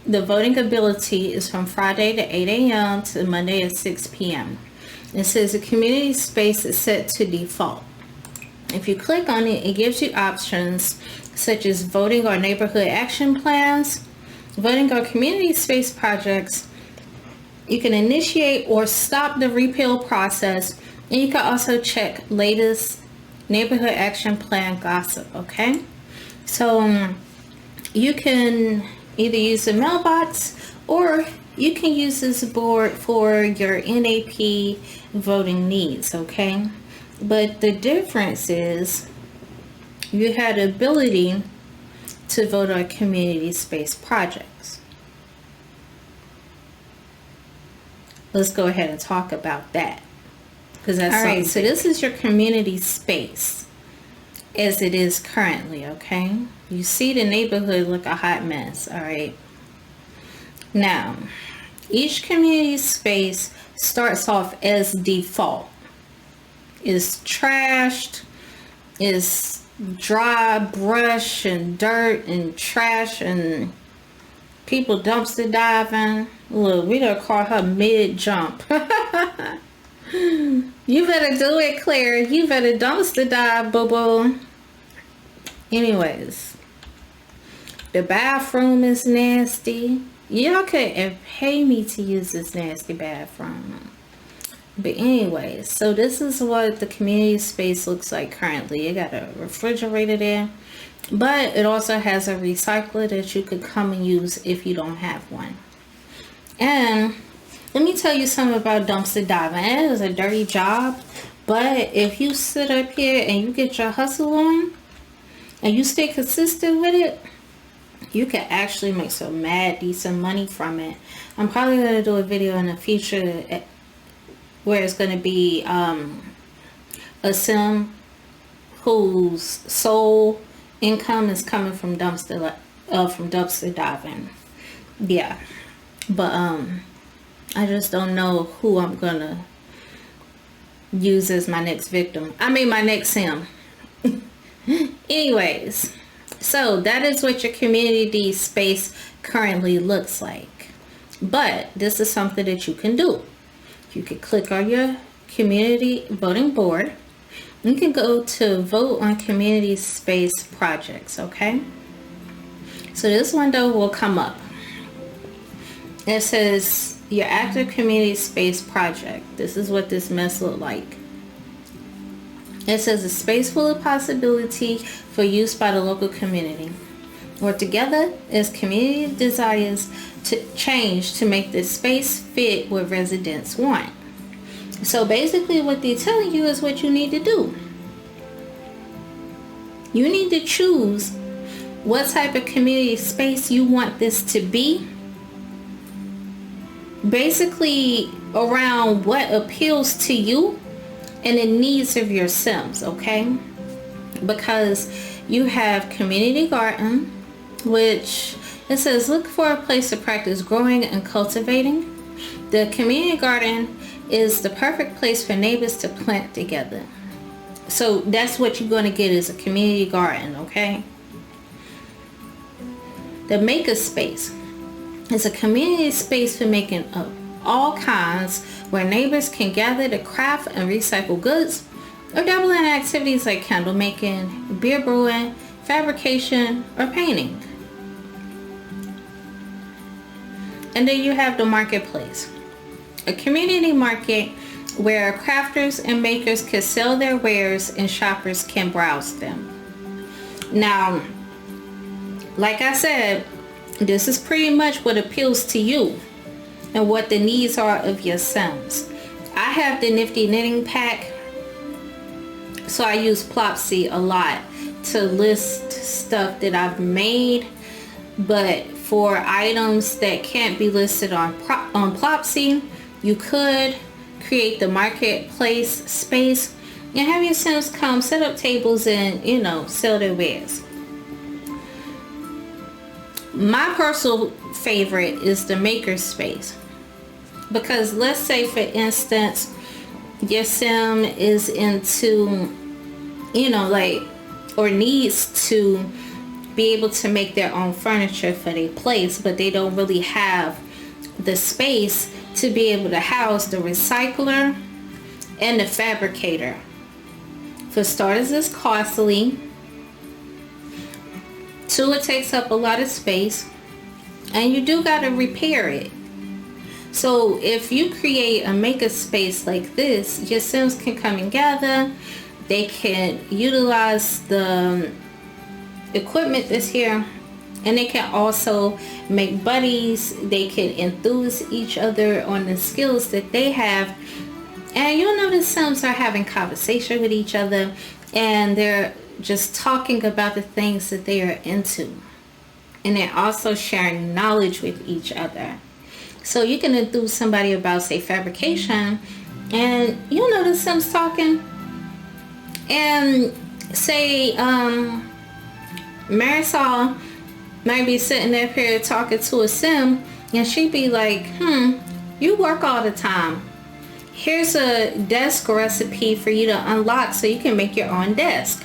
the voting ability is from Friday to 8 a.m. to Monday at 6 p.m. It says the community space is set to default. If you click on it, it gives you options such as voting or neighborhood action plans, voting or community space projects. You can initiate or stop the repeal process, and you can also check latest neighborhood action plan gossip, okay? So you can either use the mailbox or you can use this board for your NAP voting needs, okay? But the difference is you had the ability to vote on community space projects. Let's go ahead and talk about that, because that's all right. So this is your community space as it is currently, okay? You see the neighborhood look a hot mess, all right? Now, each community space starts off as default. It's trashed, it's dry brush and dirt and trash and people dumpster diving. Look, we done caught her mid jump. You better do it, Claire. You better dumpster dive, boo-boo. Anyways, the bathroom is nasty. Y'all could pay me to use this nasty bathroom. But anyways, so this is what the community space looks like currently. You got a refrigerator there, but it also has a recycler that you could come and use if you don't have one. And let me tell you something about dumpster diving. It is a dirty job, but if you sit up here and you get your hustle on and you stay consistent with it, you can actually make some mad decent money from it. I'm probably going to do a video in the future where it's going to be a sim whose sole income is coming from dumpster diving. Yeah, but I just don't know who I'm gonna use as my next victim. I mean, my next sim. Anyways, so that is what your community space currently looks like. But this is something that you can do. You can click on your community voting board. You can go to vote on community space projects, okay? So this window will come up. It says your active community space project. This is what this mess look like. It says a space full of possibility for use by the local community. Work together as community desires to change to make this space fit what residents want. So basically what they're telling you is what you need to do. You need to choose what type of community space you want this to be. Basically around what appeals to you and the needs of your Sims, okay? Because you have community garden, which it says look for a place to practice growing and cultivating. The community garden is the perfect place for neighbors to plant together. So that's what you're going to get, is a community garden, okay? The makerspace is a community space for making of all kinds, where neighbors can gather to craft and recycle goods or dabble in activities like candle making, beer brewing, fabrication, or painting. And then you have the marketplace, a community market where crafters and makers can sell their wares and shoppers can browse them. Now, like I said, this is pretty much what appeals to you and what the needs are of your Sims. I have the Nifty Knitting Pack, so I use Plopsy a lot to list stuff that I've made. But for items that can't be listed on Plopsy, you could create the marketplace space and have your Sims come set up tables and, you know, sell their wares. My personal favorite is the makerspace, because let's say, for instance, your Sim is into, you know, like, or needs to be able to make their own furniture for their place, but they don't really have the space to be able to house the recycler and the fabricator. For starters, it's costly. Two, it takes up a lot of space, and you do got to repair it. So if you create a makerspace like this, your Sims can come and gather. They can utilize the equipment that's here, and they can also make buddies. They can enthuse each other on the skills that they have, and you'll notice Sims are having conversation with each other, and they're just talking about the things that they are into, and they're also sharing knowledge with each other. So you can enthuse somebody about, say, fabrication, and you'll notice Sims talking, and say Marisol might be sitting up here talking to a Sim, and she'd be like, you work all the time. Here's a desk recipe for you to unlock so you can make your own desk.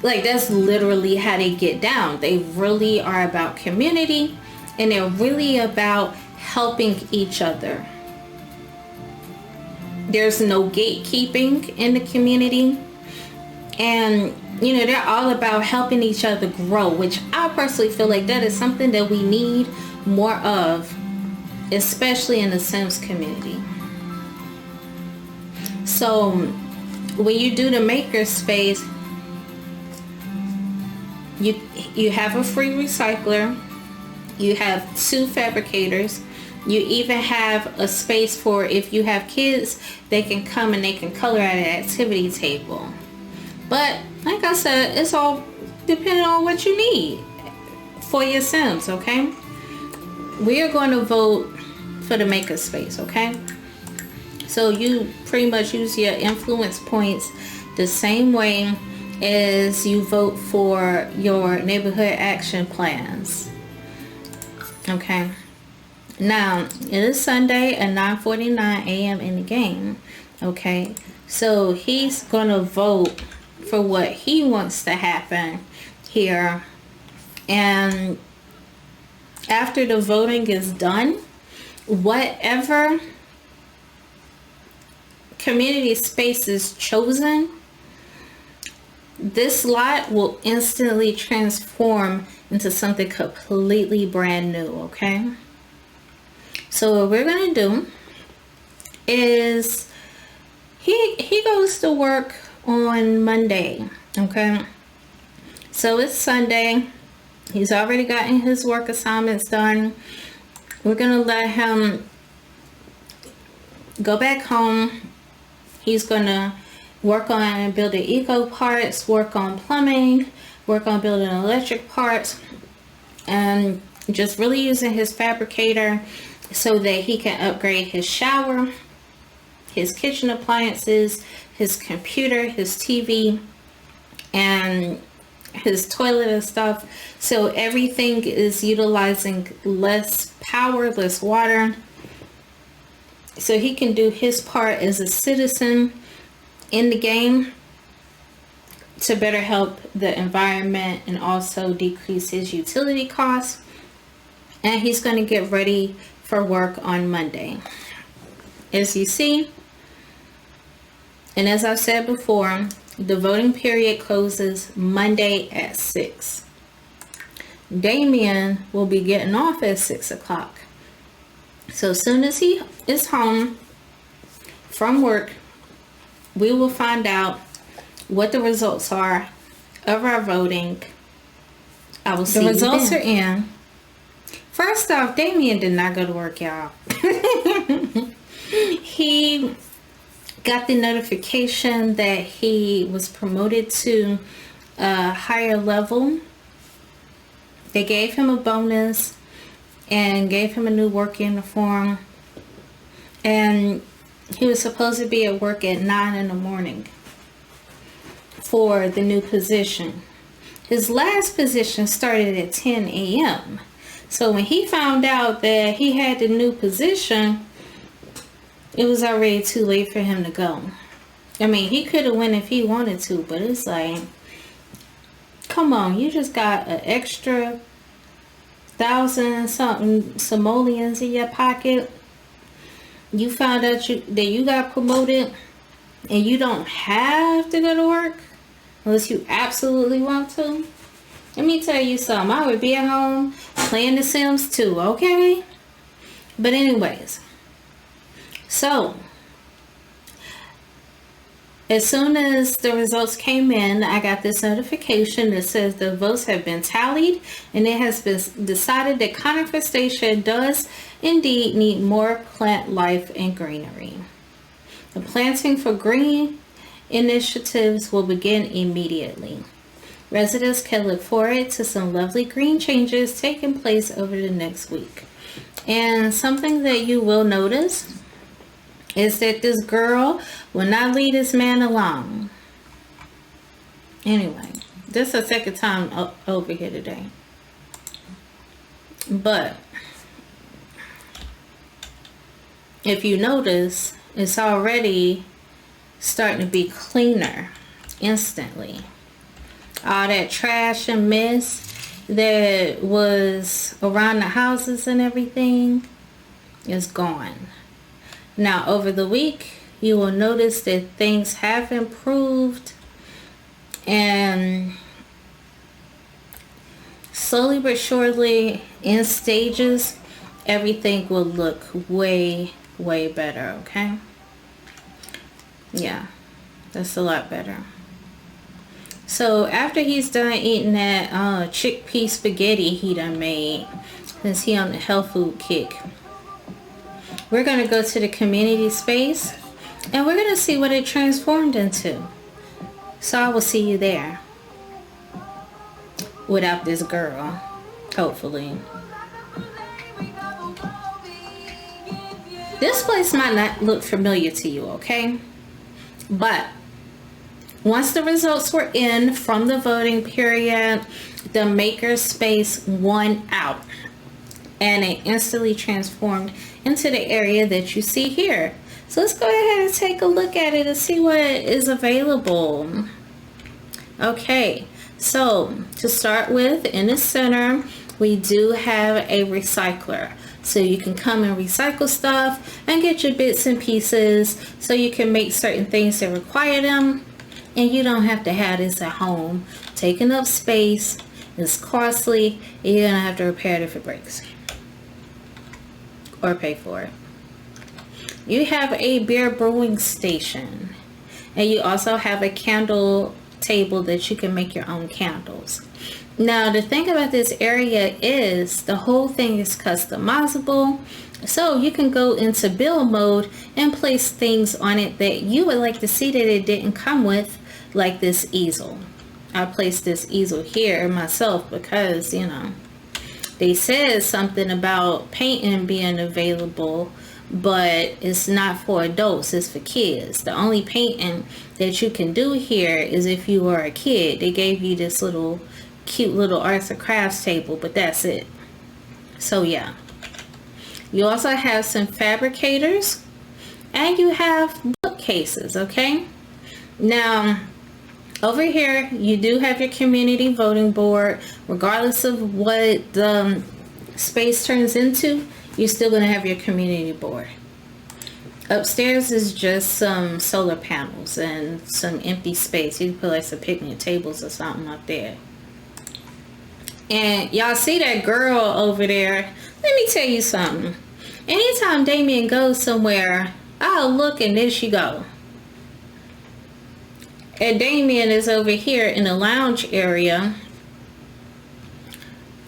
Like, that's literally how they get down. They really are about community, and they're really about helping each other. There's no gatekeeping in the community, and you know, they're all about helping each other grow, which I personally feel like that is something that we need more of, especially in the Sims community. So when you do the makerspace, you have a free recycler, you have 2 fabricators, you even have a space for, if you have kids, they can come and they can color at an activity table. But like I said, it's all depending on what you need for your Sims, okay? We are going to vote for the makerspace, okay? So you pretty much use your influence points the same way as you vote for your neighborhood action plans. Okay. Now, it is Sunday at 9:49 a.m. in the game. Okay. So he's going to vote for what he wants to happen here. And after the voting is done, whatever community space is chosen, this lot will instantly transform into something completely brand new, okay? So what we're gonna do is he goes to work on Monday, okay? So it's Sunday. He's already gotten his work assignments done. We're gonna let him go back home. He's gonna work on building eco parts, work on plumbing, work on building electric parts, and just really using his fabricator so that he can upgrade his shower, his kitchen appliances, his computer, his TV, and his toilet and stuff. So everything is utilizing less power, less water, so he can do his part as a citizen in the game to better help the environment and also decrease his utility costs. And he's going to get ready for work on Monday, as you see. And as I've said before, the voting period closes Monday at 6. Damien will be getting off at 6 o'clock. So as soon as he is home from work, we will find out what the results are of our voting. I will see. The results are in. First off, Damien did not go to work, y'all. He got the notification that he was promoted to a higher level. They gave him a bonus and gave him a new work uniform, and he was supposed to be at work at 9 in the morning for the new position. His last position started at 10 a.m. So when he found out that he had the new position, it was already too late for him to go. I mean, he could have went if he wanted to, but it's like, come on, you just got an extra 1,000 something simoleons in your pocket. You found out that you got promoted and you don't have to go to work unless you absolutely want to. Let me tell you something. I would be at home playing The Sims 2, okay? But anyways, so as soon as the results came in, I got this notification that says the votes have been tallied, and it has been decided that Conifer Station does indeed need more plant life and greenery. The planting for green initiatives will begin immediately. Residents can look forward to some lovely green changes taking place over the next week. And something that you will notice is that this girl will not leave this man alone. Anyway, this is the second time over here today. But if you notice, it's already starting to be cleaner instantly. All that trash and mess that was around the houses and everything is gone. Now, over the week, you will notice that things have improved, and slowly but surely, in stages, everything will look way, way better, okay? Yeah, that's a lot better. So, after he's done eating that chickpea spaghetti he done made, since he on the health food kick, we're going to go to the community space and we're going to see what it transformed into. So I will see you there. Without this girl, hopefully. This place might not look familiar to you, okay? But once the results were in from the voting period, the makerspace won out. And it instantly transformed into the area that you see here. So let's go ahead and take a look at it and see what is available. Okay, so to start with, in the center, we do have a recycler. So you can come and recycle stuff and get your bits and pieces so you can make certain things that require them. And you don't have to have this at home, taking up space. It's costly, and you're gonna have to repair it if it breaks. Or pay for it. You have a beer brewing station, and you also have a candle table that you can make your own candles. Now the thing about this area is the whole thing is customizable, so you can go into build mode and place things on it that you would like to see that it didn't come with, like this easel. I placed this easel here myself because, you know, they said something about painting being available, but it's not for adults, it's for kids. The only painting that you can do here is if you are a kid. They gave you this little cute little arts and crafts table, but that's it. So yeah, you also have some fabricators and you have bookcases. Okay, now over here you do have your community voting board. Regardless of what the space turns into, you're still going to have your community board. Upstairs is just some solar panels and some empty space. You can put like some picnic tables or something up there. And y'all see that girl over there? Let me tell you something. Anytime Damien goes somewhere, I'll look and there she go. And Damien is over here in the lounge area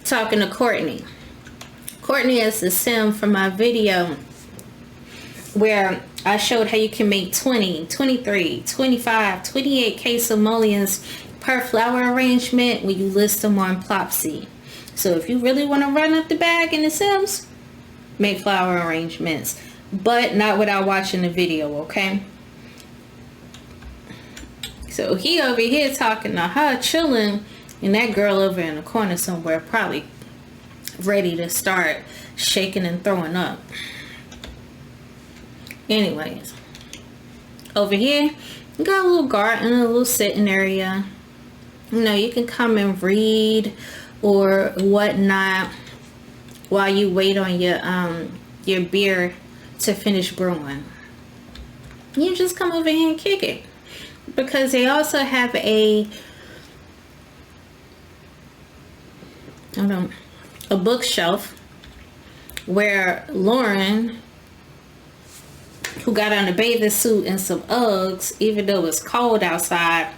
talking to Courtney. Courtney is the sim from my video where I showed how you can make 20, 23, 25, 28K simoleons per flower arrangement when you list them on Plopsy. So if you really want to run up the bag in the Sims, make flower arrangements, but not without watching the video, okay? So he over here talking to her, chilling, and that girl over in the corner somewhere probably ready to start shaking and throwing up. Anyways, over here you got a little garden, a little sitting area. You know, you can come and read or whatnot while you wait on your beer to finish brewing. You just come over here and kick it, because they also have a bookshelf where Lauren, who got on a bathing suit and some Uggs, even though it's cold outside,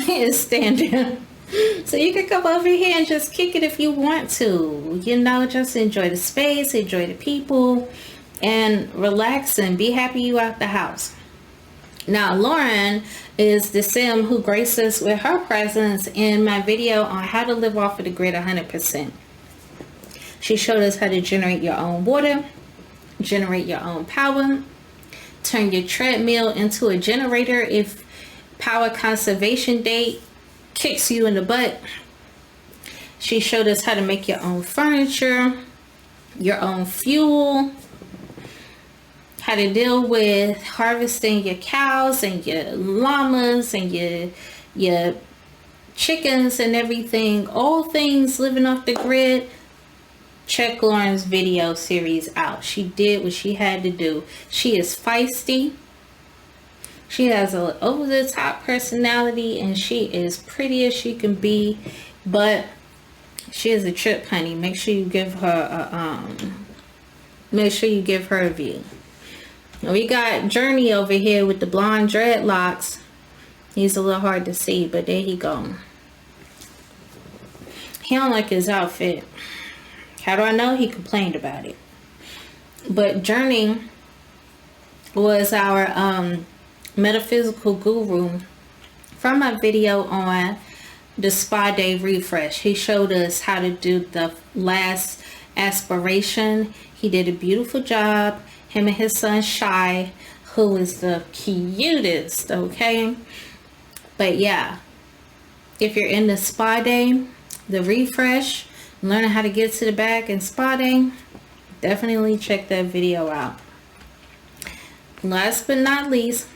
is standing. So you can come over here and just kick it if you want to. You know, just enjoy the space, enjoy the people, and relax and be happy you out the house. Now, Lauren is the sim who graced us with her presence in my video on how to live off of the grid 100%. She showed us how to generate your own water, generate your own power, turn your treadmill into a generator if power conservation date kicks you in the butt. She showed us how to make your own furniture, your own fuel, how to deal with harvesting your cows and your llamas and your chickens and everything. All things living off the grid. Check Lauren's video series out. She did what she had to do. She is feisty. She has an over-the-top personality, and she is pretty as she can be, but she is a trip, honey. Make sure you give her a view. Now we got Journey over here with the blonde dreadlocks. He's a little hard to see, but there he go. He don't like his outfit. How do I know? He complained about it. But Journey was our metaphysical guru from my video on the spa day refresh. He showed us how to do the last aspiration. He did a beautiful job. Him and his son Shy, who is the cutest, okay? But yeah, if you're in the spa day, the refresh, learning how to get to the back in spa day, definitely check that video out. Last but not least,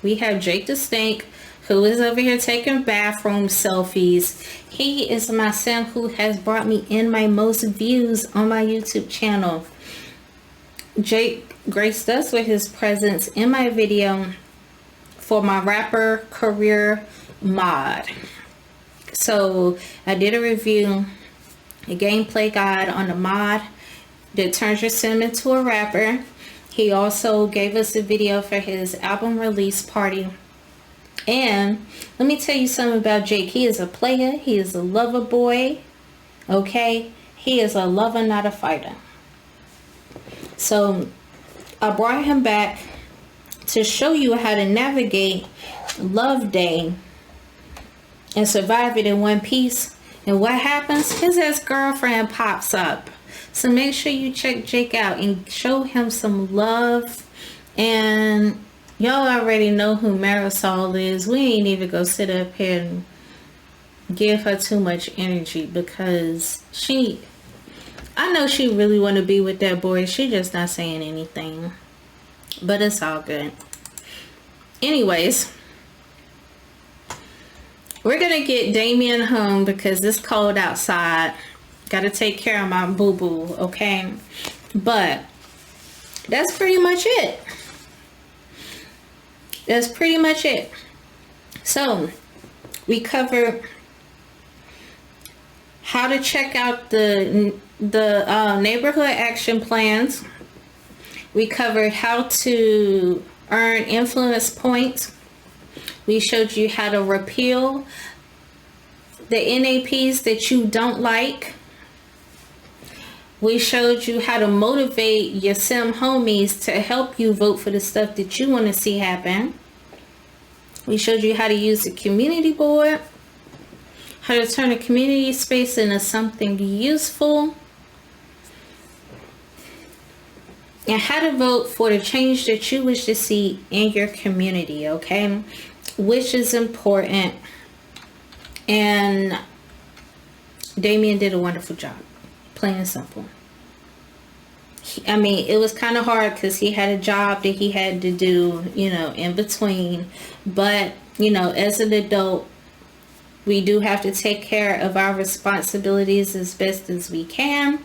we have Jake the Snake, who is over here taking bathroom selfies. He is my sim who has brought me in my most views on my YouTube channel. Jake graced us with his presence in my video for my rapper career mod. So I did a review, a gameplay guide on the mod that turns your sim into a rapper. He also gave us a video for his album release party. And let me tell you something about Jake. He is a player. He is a lover boy. Okay? He is a lover, not a fighter. So I brought him back to show you how to navigate Love Day and survive it in one piece. And what happens? His ex-girlfriend pops up. So make sure you check Jake out and show him some love. And y'all already know who Marisol is. We ain't even go sit up here and give her too much energy, because I know she really want to be with that boy. She just not saying anything. But it's all good. Anyways, we're going to get Damien home because it's cold outside. Got to take care of my boo-boo, okay? But that's pretty much it. That's pretty much it. So, we covered how to check out the neighborhood action plans. We covered how to earn influence points. We showed you how to repeal the NAPs that you don't like. We showed you how to motivate your sim homies to help you vote for the stuff that you want to see happen. We showed you how to use the community board, how to turn a community space into something useful, and how to vote for the change that you wish to see in your community, okay? Which is important. And Damien did a wonderful job. Plain and simple. I mean, it was kind of hard because he had a job that he had to do, you know, in between. But, you know, as an adult, we do have to take care of our responsibilities as best as we can.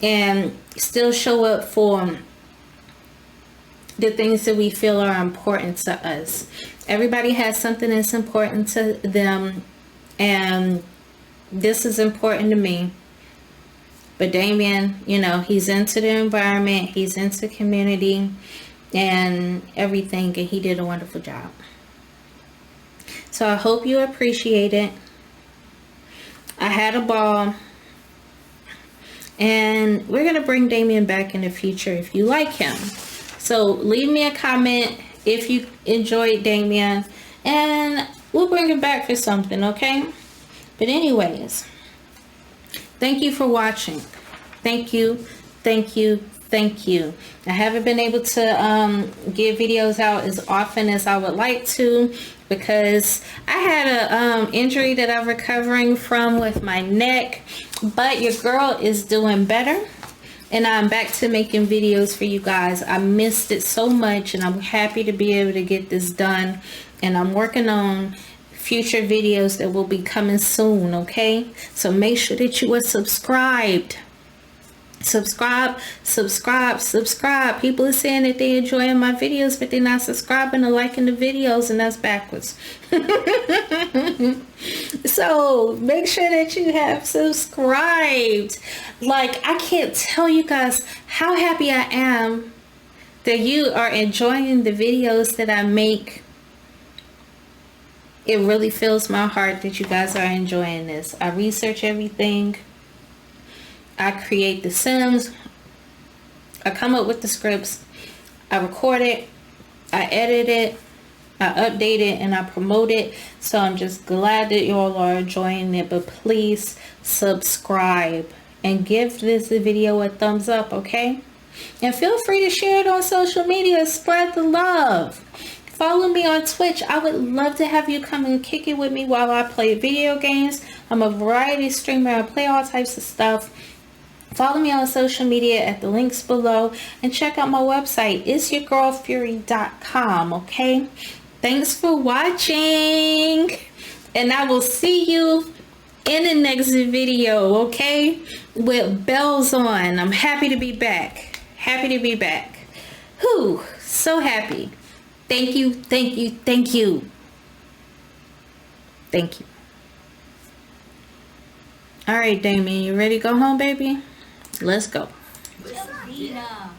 And still show up for the things that we feel are important to us. Everybody has something that's important to them, and this is important to me. But Damien, you know, he's into the environment, he's into community and everything, and he did a wonderful job. So I hope you appreciate it. I had a ball. And we're going to bring Damien back in the future if you like him. So leave me a comment if you enjoyed Damien, and we'll bring him back for something, okay? But anyways, thank you for watching. Thank you, thank you, thank you. I haven't been able to get videos out as often as I would like to, because I had a injury that I'm recovering from with my neck. But your girl is doing better, and I'm back to making videos for you guys. I missed it so much, and I'm happy to be able to get this done. And I'm working on future videos that will be coming soon, okay? So make sure that you are subscribed. Subscribe. People are saying that they're enjoying my videos, but they're not subscribing or liking the videos, and that's backwards. So make sure that you have subscribed. Like, I can't tell you guys how happy I am that you are enjoying the videos that I make. It really fills my heart that you guys are enjoying this. I research everything. I create the Sims. I come up with the scripts. I record it. I edit it. I update it, and I promote it. So I'm just glad that you all are enjoying it. But please subscribe and give this video a thumbs up, okay? And feel free to share it on social media. Spread the love. Follow me on Twitch. I would love to have you come and kick it with me while I play video games. I'm a variety streamer. I play all types of stuff. Follow me on social media at the links below, and check out my website, itsyourgirlfury.com, okay? Thanks for watching, and I will see you in the next video, okay? With bells on. I'm happy to be back. Happy to be back. Whew, so happy. Thank you, thank you, thank you. Thank you. All right, Damien, you ready to go home, baby? Let's go. Sabina.